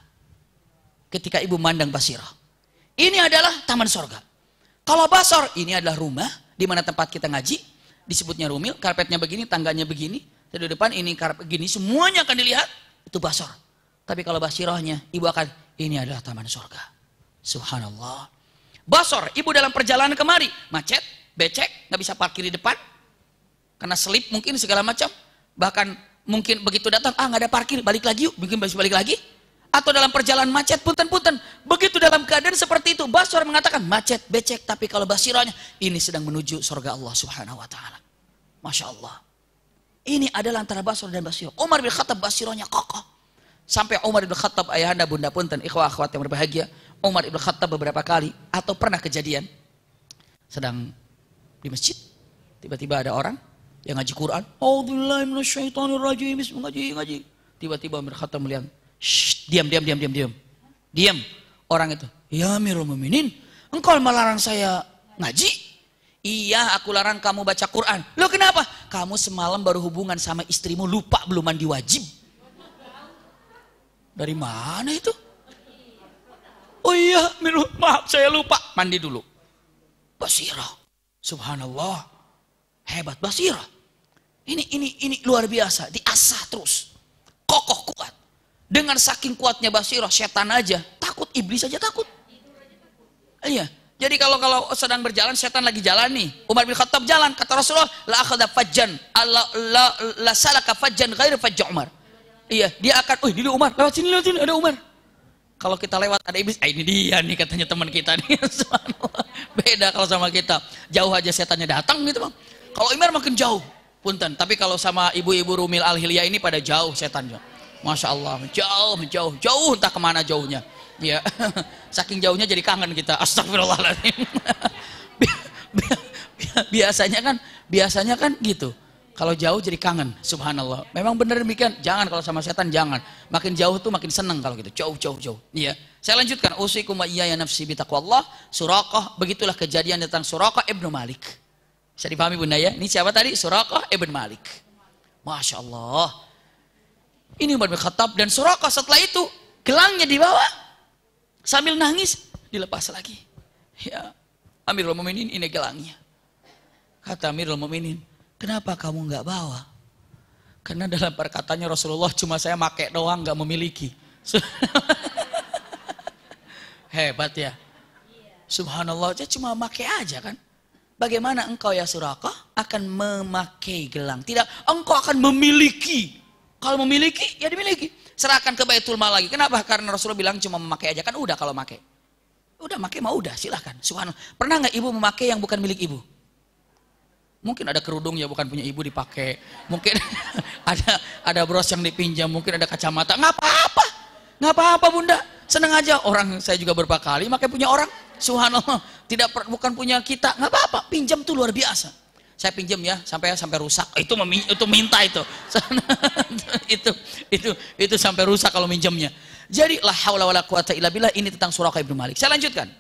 Ketika ibu mandang basirah, ini adalah taman sorga. Kalau basor, ini adalah rumah di mana tempat kita ngaji, disebutnya rumil, karpetnya begini, tangganya begini, di depan ini karpet begini, semuanya akan dilihat, itu basor. Tapi kalau basirahnya, ibu akan, ini adalah taman sorga. Subhanallah. Basor, ibu dalam perjalanan kemari, macet, becek, nggak bisa parkir di depan, karena selip mungkin segala macam. Bahkan mungkin begitu datang, nggak ada parkir, balik lagi yuk, mungkin balik lagi. Atau dalam perjalanan macet, punten-punten. Begitu dalam keadaan seperti itu, Basor mengatakan macet, becek, tapi kalau basirahnya, ini sedang menuju surga Allah Subhanahu Wa Taala. Masya Allah. Ini adalah antara Basor dan Basirah. Umar bin Khattab basirahnya kokoh. Sampai Umar bin Khattab, ayahanda, bunda punten, ikhwah akhwat yang berbahagia, Umar bin Khattab beberapa kali atau pernah kejadian sedang di masjid, tiba-tiba ada orang yang ngaji Quran, A'udzubillahi minasyaitonirrajim, ngaji. Tiba-tiba Umar bin Khattab melihat, diam. Orang itu, ya Amirul Mukminin, engkau melarang saya ngaji? Iya, aku larang kamu baca Quran. Loh kenapa? Kamu semalam baru hubungan sama istrimu, lupa belum mandi wajib. Dari mana itu? Oh iya, maaf saya lupa. Mandi dulu. Basirah. Subhanallah. Hebat basirah. Ini luar biasa. Diasah terus. Kokoh kuat. Dengan saking kuatnya basirah, setan aja takut, iblis aja takut. Iya. Jadi kalau sedang berjalan, setan lagi jalan nih. Umar bin Khattab jalan, kata Rasulullah, la akhadha fajjan, la salaka fajjan ghair fajj Umar. Iya, dia akan, ini Umar, lewat sini, ada Umar. Kalau kita lewat ada iblis, ini dia nih katanya teman kita nih. Beda kalau sama kita. Jauh aja setannya datang gitu bang. Kalau Umar makin jauh, punten. Tapi kalau sama ibu-ibu Rumil Al-Hilyah ini pada jauh setannya. Masya Allah, jauh entah kemana jauhnya. Ya, saking jauhnya jadi kangen kita. Astagfirullahaladzim. Biasanya kan gitu. Kalau jauh jadi kangen, subhanallah. Memang benar demikian. Jangan kalau sama setan, jangan. Makin jauh tuh makin seneng kalau gitu. Jauh. Iya. Saya lanjutkan. Usikum wa iyaya nafsi bitaqwallah. Suraqah. Begitulah kejadian tentang Suraqah ibnu Malik. Bisa dipahami bunda ya? Ini siapa tadi? Suraqah ibnu Malik. Masya Allah. Ini Umar bin Khattab dan Suraqah setelah itu gelangnya dibawa. Sambil nangis, dilepas lagi. Ya, Amirul Mukminin, ini gelangnya. Kata Amirul Mukminin, kenapa kamu nggak bawa? Karena dalam perkataannya Rasulullah, cuma saya make doang, nggak memiliki. Hebat ya. Subhanallah, dia cuma make aja kan. Bagaimana engkau ya Suraqah akan memakai gelang? Tidak, engkau akan memiliki. Kalau memiliki, ya dimiliki. Serahkan ke Baitul Mal lagi. Kenapa? Karena Rasulullah bilang cuma memakai aja. Kan udah kalau memakai. Udah memakai mau udah, silahkan. Subhanallah. Pernah nggak ibu memakai yang bukan milik ibu? Mungkin ada kerudung ya bukan punya ibu dipakai. Mungkin ada bros yang dipinjam. Mungkin ada kacamata. Nggak apa-apa. Nggak apa-apa bunda. Seneng aja. Orang saya juga beberapa kali pakai punya orang. Subhanallah. Bukan punya kita. Nggak apa-apa. Pinjam tuh luar biasa. Saya pinjam ya sampai rusak. Itu minta itu. itu sampai rusak kalau minjamnya. Jadi la haula wala quwata illa billah, ini tentang Suraqah ibnu Malik. Saya lanjutkan.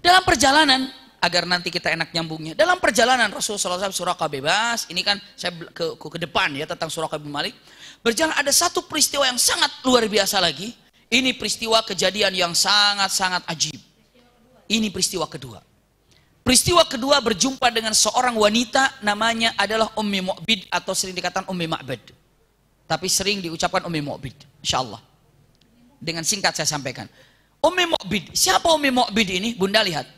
Dalam perjalanan agar nanti kita enak nyambungnya. Dalam perjalanan Rasulullah SAW Suraqah bebas. Ini kan saya ke depan ya tentang Suraqah ibnu Malik. Berjalan ada satu peristiwa yang sangat luar biasa lagi. Ini peristiwa kejadian yang sangat-sangat ajib. Ini peristiwa kedua. Peristiwa kedua berjumpa dengan seorang wanita namanya adalah Ummi Mu'bid atau sering dikatakan Ummi Ma'bad. Tapi sering diucapkan Ummi Mu'bid, insyaallah. Dengan singkat saya sampaikan. Ummi Mu'bid, siapa Ummi Mu'bid ini? Bunda lihat.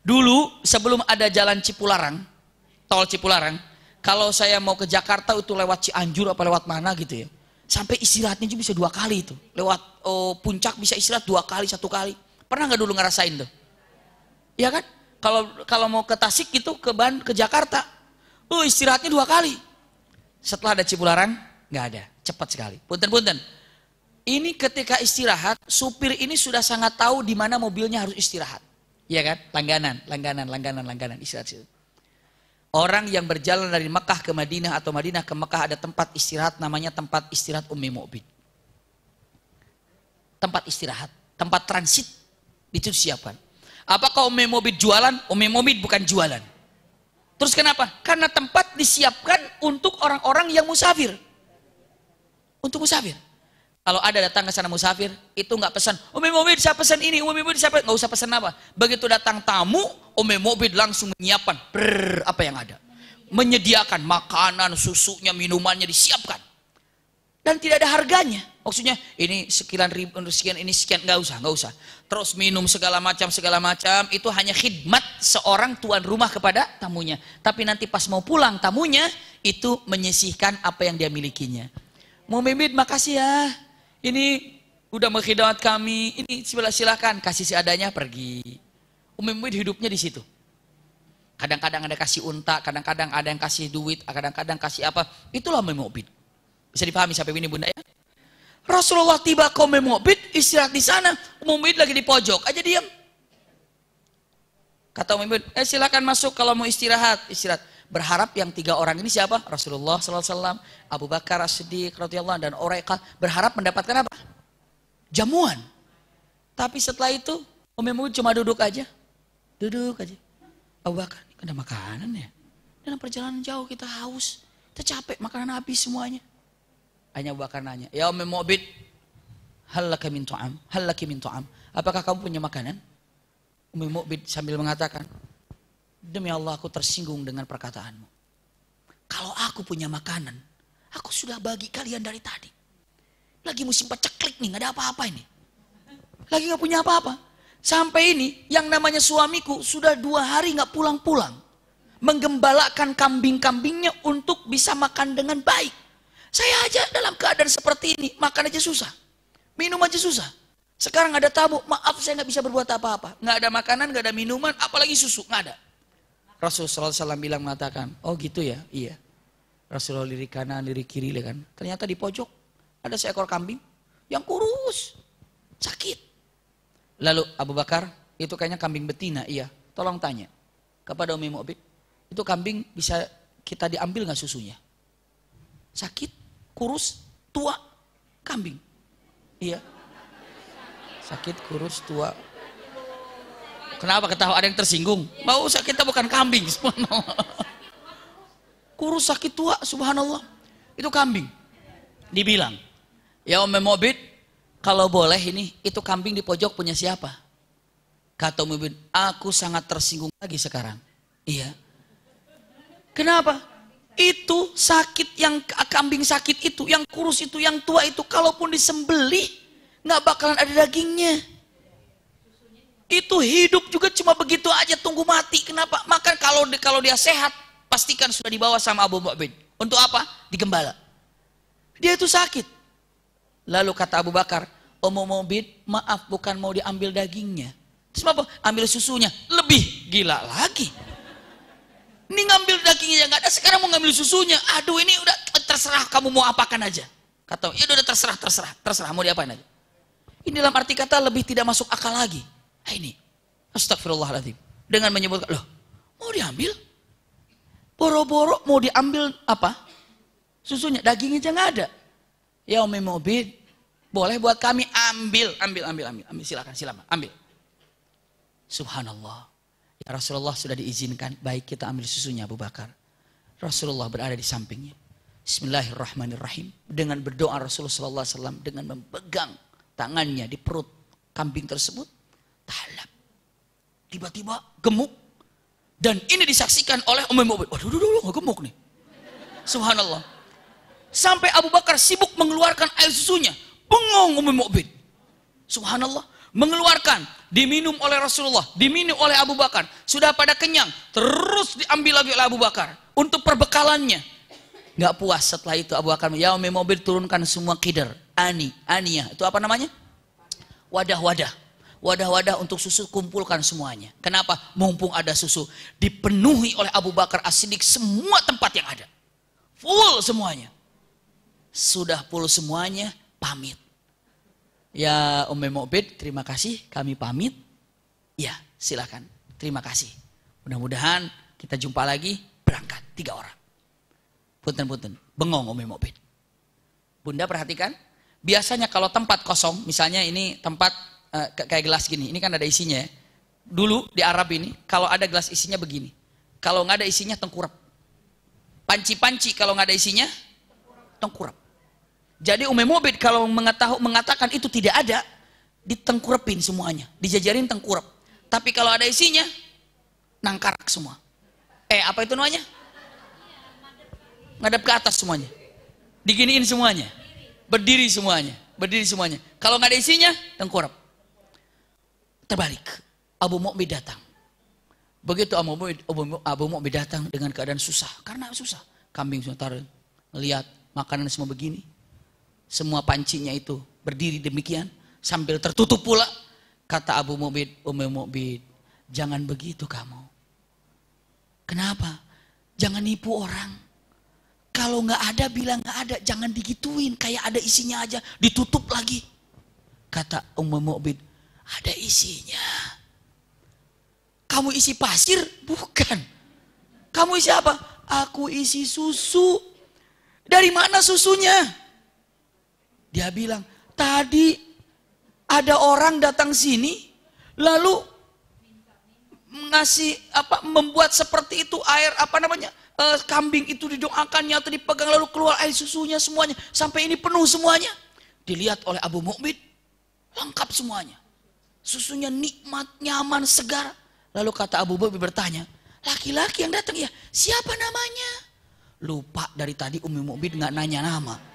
Dulu sebelum ada jalan Cipularang, tol Cipularang, kalau saya mau ke Jakarta itu lewat Cianjur apa lewat mana gitu ya. Sampai istirahatnya juga bisa 2 kali itu. Lewat puncak bisa istirahat 2 kali, 1 kali. Pernah nggak dulu ngerasain tuh? Iya kan? Kalau mau ke Tasik gitu, ke Jakarta, istirahatnya 2 kali. Setelah ada Cipularang, nggak ada, cepat sekali. Punten-punten. Ini ketika istirahat, supir ini sudah sangat tahu di mana mobilnya harus istirahat. Iya kan? Langganan istirahat situ. Orang yang berjalan dari Mekah ke Madinah atau Madinah ke Mekah ada tempat istirahat namanya tempat istirahat Ummi Mu'bid. Tempat istirahat, tempat transit itu disiapkan. Apakah Ummi Mu'bid jualan? Ummi Mu'bid bukan jualan. Terus kenapa? Karena tempat disiapkan untuk orang-orang yang musafir. Untuk musafir. Kalau ada datang ke sana musafir, itu nggak pesan, Ummi Mu'bid saya pesan ini, Ummi Mu'bid saya pesan, nggak usah pesan apa. Begitu datang tamu, Ummi Mu'bid langsung menyiapkan, apa yang ada. Menyediakan makanan, susunya, minumannya disiapkan. Dan tidak ada harganya. Maksudnya ini sekian ribu, sekian ini sekian, nggak usah. Terus minum segala macam, itu hanya khidmat seorang tuan rumah kepada tamunya. Tapi nanti pas mau pulang tamunya, itu menyisihkan apa yang dia milikinya. Ummi Mu'bid makasih ya. Ini udah mengkhidmat kami. Ini silakan kasih seadanya pergi. Ummi Mu'bid hidupnya di situ. Kadang-kadang ada kasih unta, kadang-kadang ada yang kasih duit, kadang-kadang kasih apa. Itulah Ummi Mu'bid. Bisa dipahami sampai ini bunda ya? Rasulullah tiba ke Ummi Mu'bid, istirahat di sana. Ummi Mu'bid lagi di pojok, aja diam. Kata Ummi Mu'bid, silakan masuk kalau mau istirahat. Berharap yang 3 orang ini siapa? Rasulullah SAW, Abu Bakar As-Siddiq radhiyallahu anhu dan Uraiqah berharap mendapatkan apa? Jamuan. Tapi setelah itu Ummi Mu'bid cuma duduk aja. Abu Bakar, ini ada makanan ya? Dalam perjalanan jauh kita haus, kita capek, makanan habis semuanya. Hanya Abu Bakar nanya, ya Ummi Mu'bid, hal laki min tu'am? Apakah kamu punya makanan? Ummi Mu'bid sambil mengatakan, demi Allah aku tersinggung dengan perkataanmu. Kalau aku punya makanan, aku sudah bagi kalian dari tadi. Lagi musim paceklik nih, gak ada apa-apa ini. Lagi gak punya apa-apa. Sampai ini, yang namanya suamiku sudah 2 hari gak pulang-pulang. Menggembalakan kambing-kambingnya untuk bisa makan dengan baik. Saya aja dalam keadaan seperti ini, makan aja susah. Minum aja susah. Sekarang ada tamu, maaf saya gak bisa berbuat apa-apa. Gak ada makanan, gak ada minuman, apalagi susu, gak ada. Rasulullah SAW bilang mengatakan, oh gitu ya, iya. Rasulullah lirik kanan, lirik kiri, kan. Ternyata di pojok ada seekor kambing yang kurus, sakit. Lalu Abu Bakar, itu kayaknya kambing betina, iya. Tolong tanya kepada Ummi Mu'bid, itu kambing bisa kita diambil nggak susunya? Sakit, kurus, tua, kambing. Iya. Sakit, kurus, tua. Kenapa ketawa, ada yang tersinggung? Mau usah, kita bukan kambing. Kurus sakit tua, subhanallah. Itu kambing. Dibilang, ya Ummi Mu'bid, kalau boleh ini, itu kambing di pojok punya siapa? Kata Ummu bin, aku sangat tersinggung lagi sekarang. Iya. Kenapa? Itu sakit, yang kambing sakit itu, yang kurus itu, yang tua itu, kalaupun disembelih, nggak bakalan ada dagingnya. Itu hidup juga cuma begitu aja, tunggu mati. Kenapa? Maka kalau dia sehat, pastikan sudah dibawa sama Abu Mu'bid. Untuk apa? Digembala. Dia itu sakit. Lalu kata Abu Bakar, Ummu Mu'bid, maaf bukan mau diambil dagingnya. Terus apa? Ambil susunya. Lebih gila lagi. Ini ngambil dagingnya nggak ada, sekarang mau ngambil susunya. Aduh, ini udah terserah kamu mau apakan aja. Kata, ya udah terserah mau diapain aja. Ini dalam arti kata lebih tidak masuk akal lagi. Nah, ini, astagfirullahaladzim. Dengan menyebutkan, loh, mau diambil? Boro-boro mau diambil apa? Susunya, dagingnya aja nggak ada. Ya Ummu Mu'bid, boleh buat kami ambil, silakan, ambil. Subhanallah. Ya Rasulullah sudah diizinkan, baik kita ambil susunya Abu Bakar. Rasulullah berada di sampingnya. Bismillahirrahmanirrahim. Dengan berdoa Rasulullah SAW dengan memegang tangannya di perut kambing tersebut. Talab. Tiba-tiba gemuk. Dan ini disaksikan oleh Ummu Mu'bid. Waduh, gemuk nih. Subhanallah. Sampai Abu Bakar sibuk mengeluarkan air susunya. Bengong Ummu Mu'bid. Subhanallah. Mengeluarkan, diminum oleh Rasulullah, diminum oleh Abu Bakar, sudah pada kenyang, terus diambil lagi oleh Abu Bakar untuk perbekalannya. Nggak puas setelah itu Abu Bakar, ya Ummu Mu'bid turunkan semua qidr, aniyah, itu apa namanya? Wadah-wadah untuk susu, kumpulkan semuanya. Kenapa? Mumpung ada susu, dipenuhi oleh Abu Bakar As-Siddiq semua tempat yang ada, full semuanya. Sudah full semuanya, pamit. Ya Ummu Mu'bid, terima kasih, kami pamit. Ya silakan, terima kasih. Mudah-mudahan kita jumpa lagi, berangkat 3 orang. Punten, bengong Ummu Mu'bid. Bunda perhatikan, biasanya kalau tempat kosong, misalnya ini tempat kayak gelas gini, ini kan ada isinya ya. Dulu di Arab ini, kalau ada gelas isinya begini. Kalau nggak ada isinya tengkurap. Panci-panci kalau nggak ada isinya, tengkurap. Jadi Ummu Mu'bid kalau mengatakan itu tidak ada, ditengkurepin semuanya, dijajarin tengkurap. Tapi kalau ada isinya, nangkarak semua. Apa itu namanya? Ngadep ke atas semuanya. Diginiin semuanya. Berdiri semuanya. Kalau nggak ada isinya, tengkurap. Terbalik. Abu Mu'bid datang. Begitu Abu Mu'bid datang dengan keadaan susah. Karena susah. Kambing semua taruh. Ngelihat makanan semua begini. Semua pancinya itu berdiri demikian sambil tertutup pula. Kata Abu Mu'bid, Ummu Mu'bid, jangan begitu kamu. Kenapa? Jangan nipu orang. Kalau nggak ada bilang nggak ada, jangan digituin. Kayak ada isinya aja, ditutup lagi. Kata Ummu Mu'bid, ada isinya. Kamu isi pasir? Bukan. Kamu isi apa? Aku isi susu. Dari mana susunya? Dia bilang, tadi ada orang datang sini, lalu ngasih membuat seperti itu air kambing itu didoakannya atau dipegang lalu keluar air susunya semuanya sampai ini penuh semuanya. Dilihat oleh Abu Mu'bid, lengkap semuanya. Susunya nikmat, nyaman, segar. Lalu kata Abu Mu'bid bertanya, laki-laki yang datang ya, siapa namanya? Lupa dari tadi Ummu Mu'bid nggak nanya nama.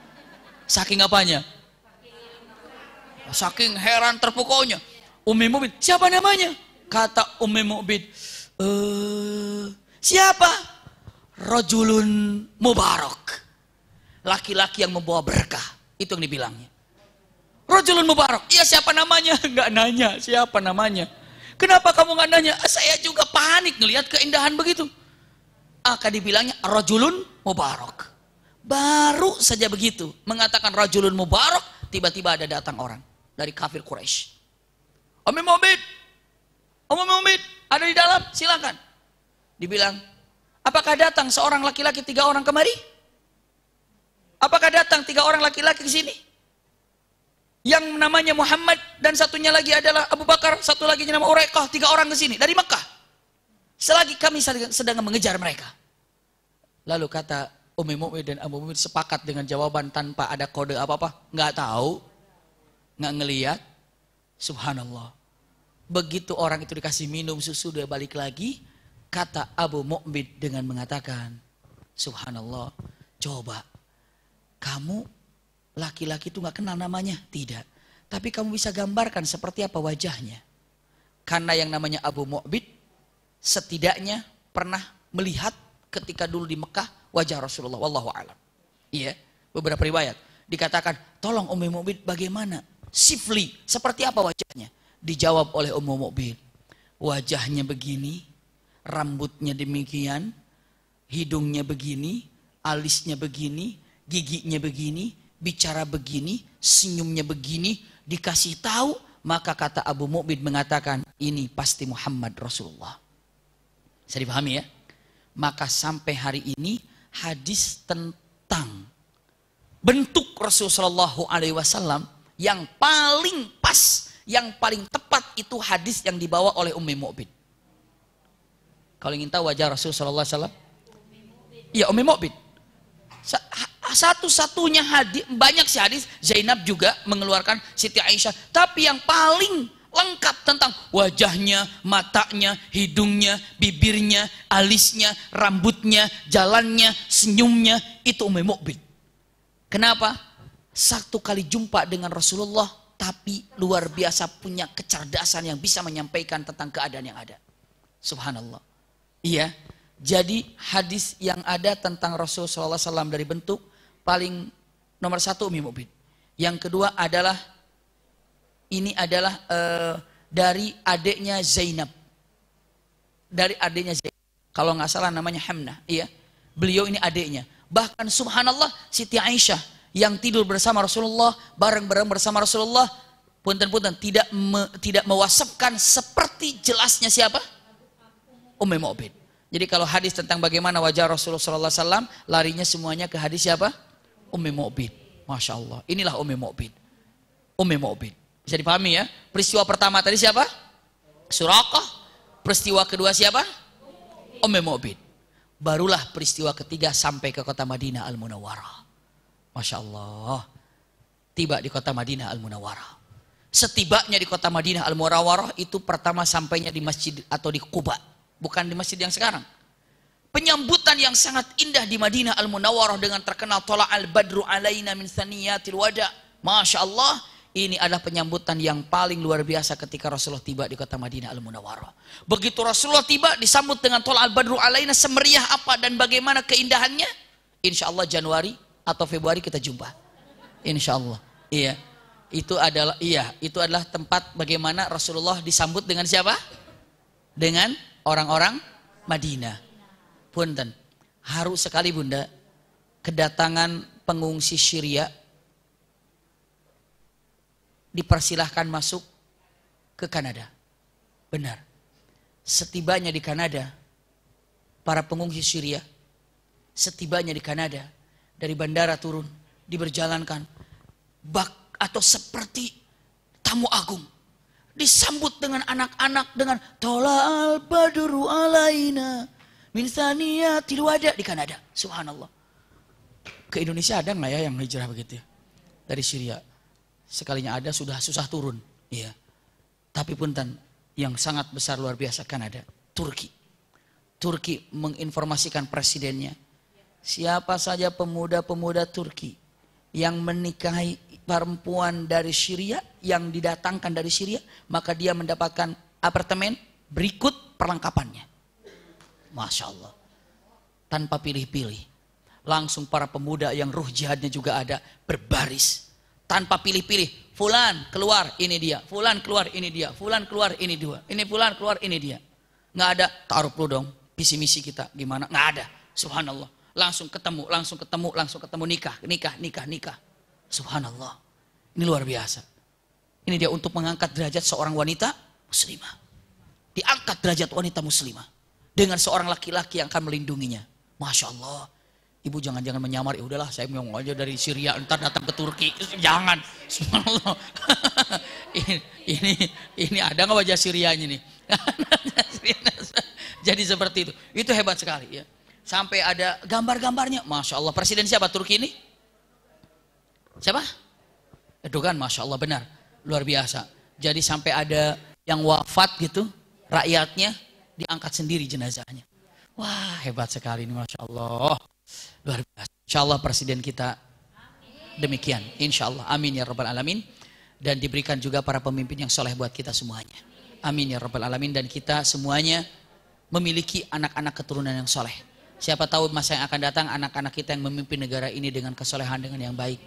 Saking apanya? Saking heran terpukaunya. Ummu Mu'bid, siapa namanya? Kata Ummu Mu'bid, siapa? Rajulun mubarak. Laki-laki yang membawa berkah. Itu yang dibilangnya. Rajulun mubarak. Iya, siapa namanya? Enggak nanya siapa namanya. Kenapa kamu nggak nanya? Saya juga panik ngelihat keindahan begitu. Akan dibilangnya rajulun mubarak. Baru saja begitu mengatakan rajulun mubarak, tiba-tiba ada datang orang dari kafir Quraisy. Ummu Mu'bid ada di dalam, silakan. Dibilang, apakah datang seorang laki-laki 3 orang kemari? Apakah datang 3 orang laki-laki ke sini? Yang namanya Muhammad dan satunya lagi adalah Abu Bakar, satu lagi nama Uraiqah, 3 orang ke sini dari Mekah. Selagi kami sedang mengejar mereka. Lalu kata Ummu Mu'bid dan Abu Mu'bid sepakat dengan jawaban tanpa ada kode apa-apa. Nggak tahu. nggak ngelihat. Subhanallah. Begitu orang itu dikasih minum susu, dia balik lagi. Kata Abu Mu'bid dengan mengatakan, subhanallah, coba kamu laki-laki itu nggak kenal namanya? Tidak. Tapi kamu bisa gambarkan seperti apa wajahnya. Karena yang namanya Abu Mu'bid setidaknya pernah melihat ketika dulu di Mekah wajah Rasulullah. Wallahu a'lam. Iya, beberapa riwayat dikatakan, tolong Ummu Mu'bid bagaimana? Sifli, seperti apa wajahnya? Dijawab oleh Ummu Mu'bid, wajahnya begini, rambutnya demikian, hidungnya begini, alisnya begini, giginya begini, bicara begini, senyumnya begini. Dikasih tahu, maka kata Abu Mu'bid mengatakan, ini pasti Muhammad Rasulullah. Bisa dipahami ya? Maka sampai hari ini hadis tentang bentuk Rasulullah SAW yang paling pas, yang paling tepat itu hadis yang dibawa oleh Ummu Mu'bid. Kalau ingin tahu wajah Rasulullah SAW, ya Ummu Mu'bid. Satu-satunya hadis, banyak sih hadis, Zainab juga mengeluarkan, Siti Aisyah. Tapi yang paling lengkap tentang wajahnya, matanya, hidungnya, bibirnya, alisnya, rambutnya, jalannya, senyumnya, itu Ummu Mu'bid. Kenapa? Satu kali jumpa dengan Rasulullah, tapi luar biasa punya kecerdasan yang bisa menyampaikan tentang keadaan yang ada. Subhanallah. Iya. Jadi hadis yang ada tentang Rasulullah SAW dari bentuk paling nomor satu Ummu Mu'bid. Yang kedua adalah ini adalah dari adiknya Zainab. Dari adiknya Zainab. Kalau nggak salah namanya Hamnah. Iya. Beliau ini adiknya. Bahkan subhanallah Siti Aisyah yang tidur bersama Rasulullah, bareng-bareng bersama Rasulullah, punten-punten tidak mewasapkan seperti jelasnya siapa? Ummu Mu'bid. Jadi kalau hadis tentang bagaimana wajah Rasulullah SAW, larinya semuanya ke hadis siapa? Ummu Mu'bid. Masya Allah. Inilah Ummu Mu'bid. Ummu Mu'bid. Bisa dipahami ya? Peristiwa pertama tadi siapa? Suraqah. Peristiwa kedua siapa? Ummu Mu'bid. Barulah peristiwa ketiga sampai ke kota Madinah Al-Munawwarah. Masya Allah. Tiba di kota Madinah Al-Munawwarah. Setibanya di kota Madinah Al-Munawwarah itu pertama sampainya di masjid atau di Quba. Bukan di masjid yang sekarang. Penyambutan yang sangat indah di Madinah Al-Munawwarah dengan terkenal Tola al-Badru alaina min thaniyatil wada. Masya Allah. Ini adalah penyambutan yang paling luar biasa ketika Rasulullah tiba di kota Madinah Al-Munawwarah. Begitu Rasulullah tiba disambut dengan Tola al-Badru alaina, semeriah apa dan bagaimana keindahannya? Insya Allah Januari atau Februari kita jumpa. Insya Allah. Iya. Itu adalah tempat bagaimana Rasulullah disambut dengan siapa? Dengan orang-orang Madinah. Punten. Haru sekali Bunda kedatangan pengungsi Syria dipersilahkan masuk ke Kanada. Benar. Setibanya di Kanada, para pengungsi Syria setibanya di Kanada, dari bandara turun, diberjalankan bak atau seperti tamu agung, disambut dengan anak-anak dengan Tola'al badru alaina min thaniyatil wada di Kanada. Subhanallah. Ke Indonesia ada nggak ya yang hijrah begitu ya? Dari Syria. Sekalinya ada sudah susah turun. Iya. Tapi punten yang sangat besar luar biasa Kanada, Turki. Turki menginformasikan presidennya, siapa saja pemuda-pemuda Turki yang menikahi perempuan dari Syria, yang didatangkan dari Syria, maka dia mendapatkan apartemen berikut perlengkapannya. Masya Allah. Tanpa pilih-pilih. Langsung para pemuda yang ruh jihadnya juga ada, berbaris. Tanpa pilih-pilih. Fulan keluar, ini dia. Fulan keluar, ini dia. Fulan keluar, ini dia. Ini fulan keluar, ini dia. Nggak ada, taruh dulu dong. Visi misi kita gimana? Nggak ada. Subhanallah. Langsung ketemu, nikah. Subhanallah. Ini luar biasa. Ini dia untuk mengangkat derajat seorang wanita muslimah. Diangkat derajat wanita muslimah dengan seorang laki-laki yang akan melindunginya. Masya Allah. Ibu jangan menyamar, ya udahlah saya mau aja dari Syria entar datang ke Turki. Jangan. Subhanallah. ini ada nggak wajah Syrianya nih? Jadi seperti itu. Itu hebat sekali ya. Sampai ada gambar-gambarnya. Masya Allah. Presiden siapa Turki ini? Siapa? Erdogan. Masya Allah benar. luar biasa. Jadi sampai ada yang wafat gitu, rakyatnya diangkat sendiri jenazahnya. Wah, hebat sekali ini, Masya Allah. Luar biasa. Insya Allah presiden kita demikian. Insya Allah. Amin ya Rabbal Alamin. Dan diberikan juga para pemimpin yang soleh buat kita semuanya. Amin ya Rabbal Alamin. Dan kita semuanya memiliki anak-anak keturunan yang soleh. Siapa tahu masa yang akan datang anak-anak kita yang memimpin negara ini dengan kesolehan, dengan yang baik.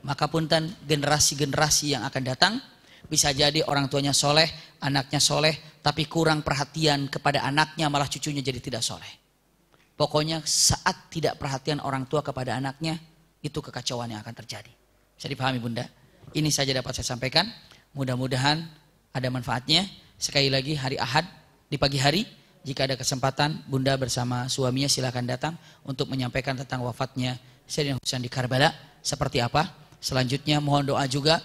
Maka punten generasi-generasi yang akan datang bisa jadi orang tuanya soleh, anaknya soleh, tapi kurang perhatian kepada anaknya, malah cucunya jadi tidak soleh. Pokoknya saat tidak perhatian orang tua kepada anaknya, itu kekacauan yang akan terjadi. Bisa dipahami Bunda? Ini saja dapat saya sampaikan. Mudah-mudahan ada manfaatnya. Sekali lagi hari Ahad di pagi hari, jika ada kesempatan Bunda bersama suaminya silakan datang untuk menyampaikan tentang wafatnya Sayyidina Husain di Karbala. Seperti apa? Selanjutnya mohon doa juga.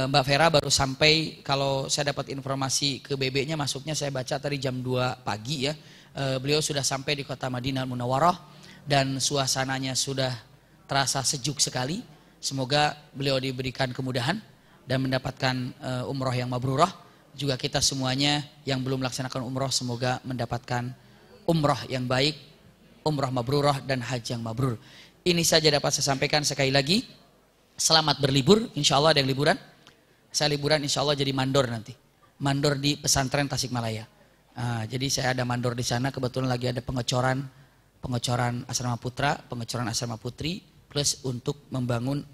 Mbak Vera baru sampai, kalau saya dapat informasi ke BB-nya masuknya saya baca tadi jam 2 pagi ya. Beliau sudah sampai di kota Madinah Munawwarah dan suasananya sudah terasa sejuk sekali. Semoga beliau diberikan kemudahan dan mendapatkan umroh yang mabrurah. Juga kita semuanya yang belum melaksanakan umroh semoga mendapatkan umroh yang baik, umroh mabrurah dan haji yang mabrur. Ini saja dapat saya sampaikan. Sekali lagi selamat berlibur, insya Allah ada yang liburan. Saya liburan insya Allah jadi mandor nanti. Mandor di pesantren Tasikmalaya. Jadi saya ada mandor di sana, kebetulan lagi ada pengecoran asrama putra, pengecoran asrama putri, plus untuk membangun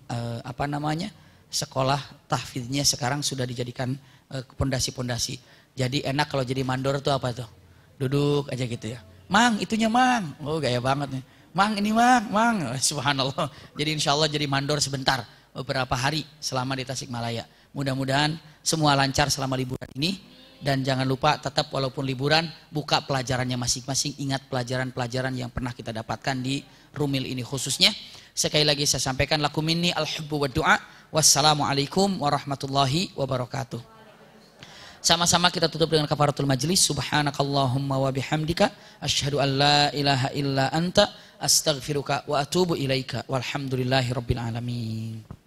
sekolah tahfidznya sekarang sudah dijadikan pondasi-pondasi. Jadi enak kalau jadi mandor tuh apa tuh? Duduk aja gitu ya. Mang, itunya mang. Oh gaya banget nih. Mang ini mang, subhanallah. Jadi insya Allah jadi mandor sebentar, beberapa hari selama di Tasikmalaya. Mudah-mudahan semua lancar selama liburan ini. Dan jangan lupa tetap walaupun liburan, buka pelajarannya masing-masing. Ingat pelajaran-pelajaran yang pernah kita dapatkan di Rumil ini khususnya. Sekali lagi saya sampaikan, lakum minni al-hubbu wa du'a. Wassalamualaikum warahmatullahi wabarakatuh. Sama-sama kita tutup dengan kafaratul majlis. Subhanakallahumma wa bihamdika asyhadu an la ilaha illa anta astaghfiruka wa atubu ilaika. Walhamdulillahi rabbil alamin.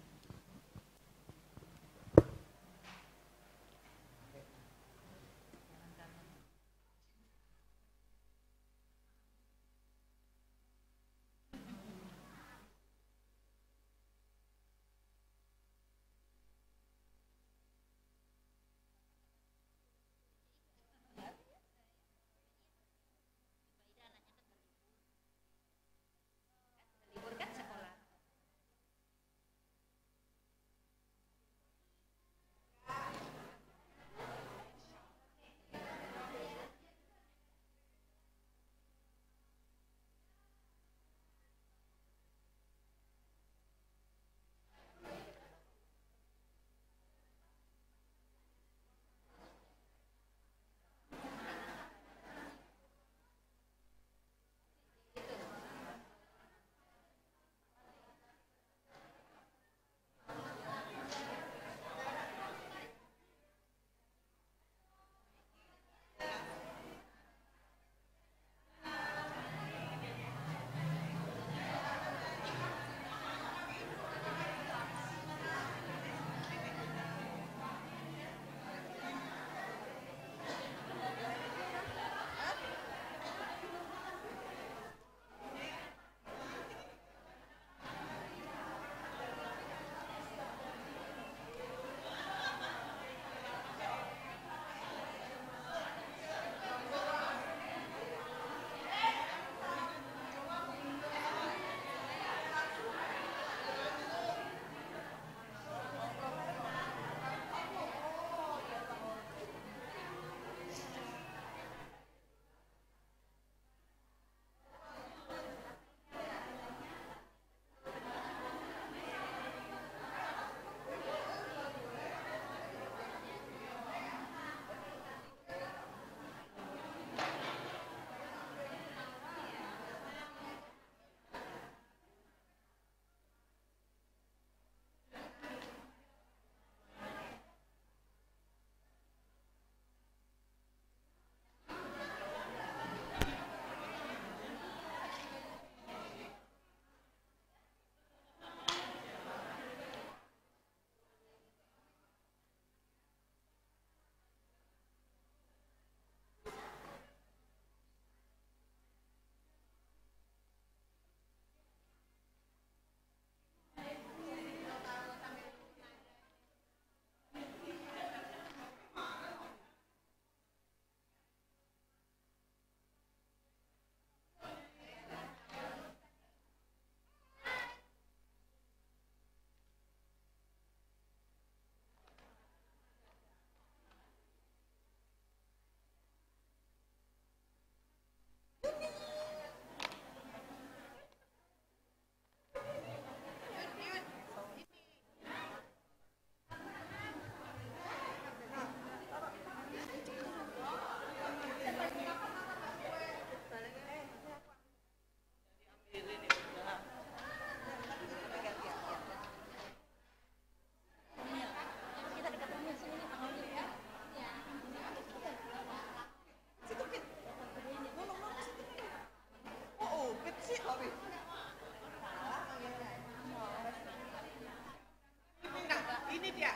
Ini dia.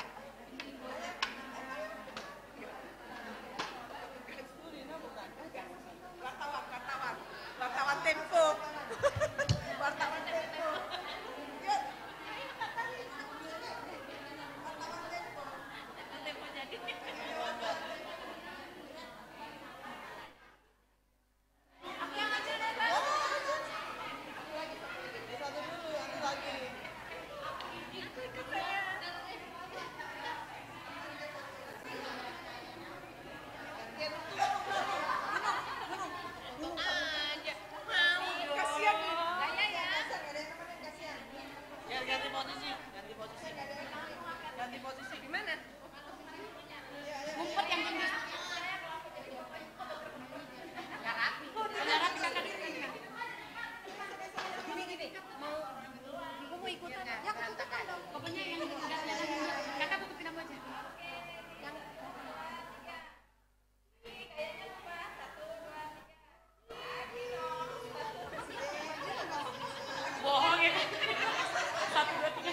Wartawan Tempo. Wartawan Tempo. Yuk. Kasihan nih. Ganti posisi, ganti posisi. Ganti posisi gimana? Ngumpet yang tinggi. Nggak rapi. Nggak rapi kakak di sini. Gini. Aku mau ikutan. Ya aku tutupkan dong. Pokoknya yang kakak tutupin aku aja. Bohong ya. 1, 2, 3.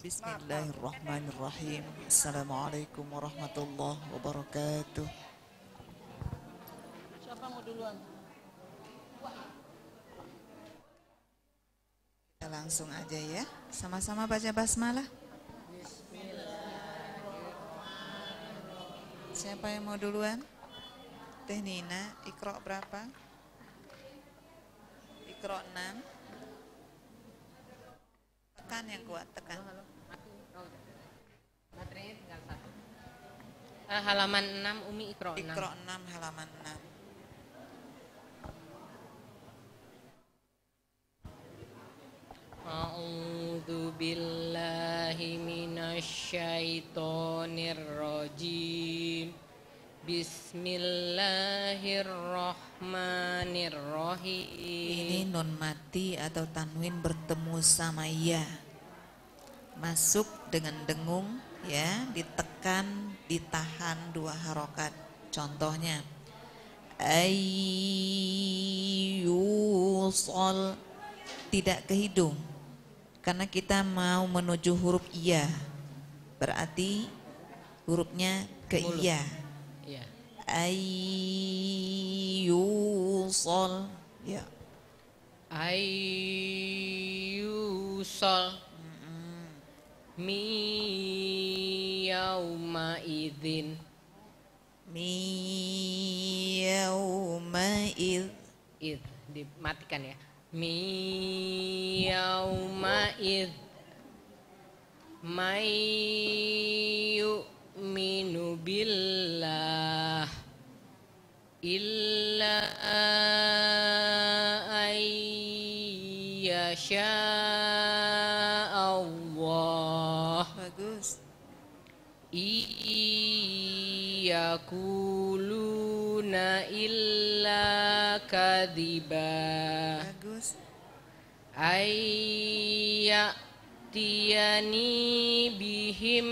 Bismillahirrahmanirrahim. Assalamualaikum warahmatullahi wabarakatuh. Siapa mau duluan? Kita langsung aja ya. Sama-sama baca basmalah. Siapa yang mau duluan? Teh Nina, Iqra berapa? Iqra 6. Tekan yang kuat, tekan. Baterainya tinggal 1. Halaman 6 Umi Iqra 6. Iqra 6 halaman 6. A'udzu billahi minasyaitonir rajim. Bismillahirrahmanirrahim. Ini nun mati atau tanwin bertemu sama ya. Masuk dengan dengung ya, ditekan, ditahan 2 harokat. Contohnya ayyusol, tidak ke hidung karena kita mau menuju huruf iya, berarti hurufnya ke Mulut. iya. Iya. Ayyusol ya. Ayyusol mi yauma idzin. Mi yauma id, Dimatikan ya. Mi yauma id may yu'minu billah illa ayyasha Allah bagus. Iyakuluna illa kadiba Bagus. Ayyatiyani bihim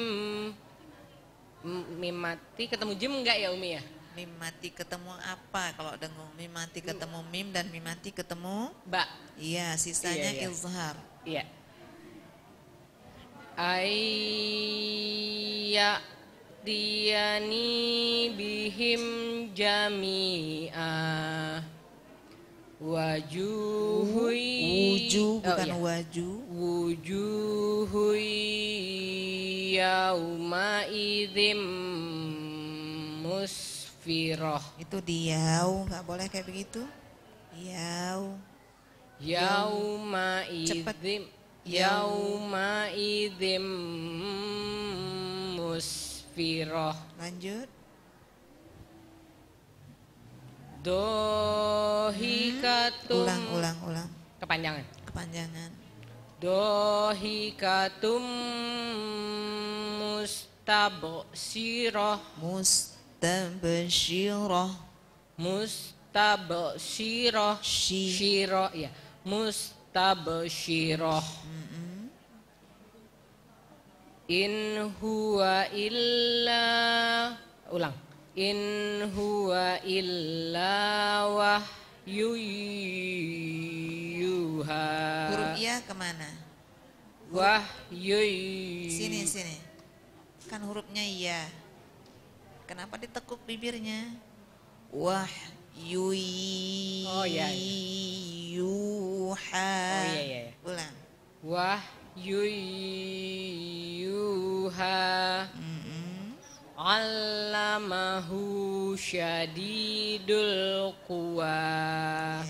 Mim mati ketemu jim enggak ya Umi ya? Mim mati ketemu apa kalau dengung? Mim mati ketemu mim dan mim mati ketemu Ba. iya, sisanya Iya, iya. izhar. Iya. Ayya diyani bihim jami'a wajuhui Wuju bukan iya. waju. Wujuhui yauma idzim musfirah. Itu diau, nggak boleh kayak begitu. Yau. Yauma Cepet. idzim yauma idzim musfirah. Lanjut. Dohikatum Ulang. kepanjangan. Kepanjangan. Dohikatum mustabsirah. Mustabsyirah. Mustabsirah. Shi. Syirah ya. Mustabsirah. In huwa illa ulang. In huwa illa wahyu yuha. Huruf iya kemana? Wahyu. Sini. Kan hurufnya iya. Kenapa ditekuk bibirnya? Wahyu. Oh, iya. Yuha. Oh, iya. Ulang. Wahyu yuha. Allamahu syadidul quwa.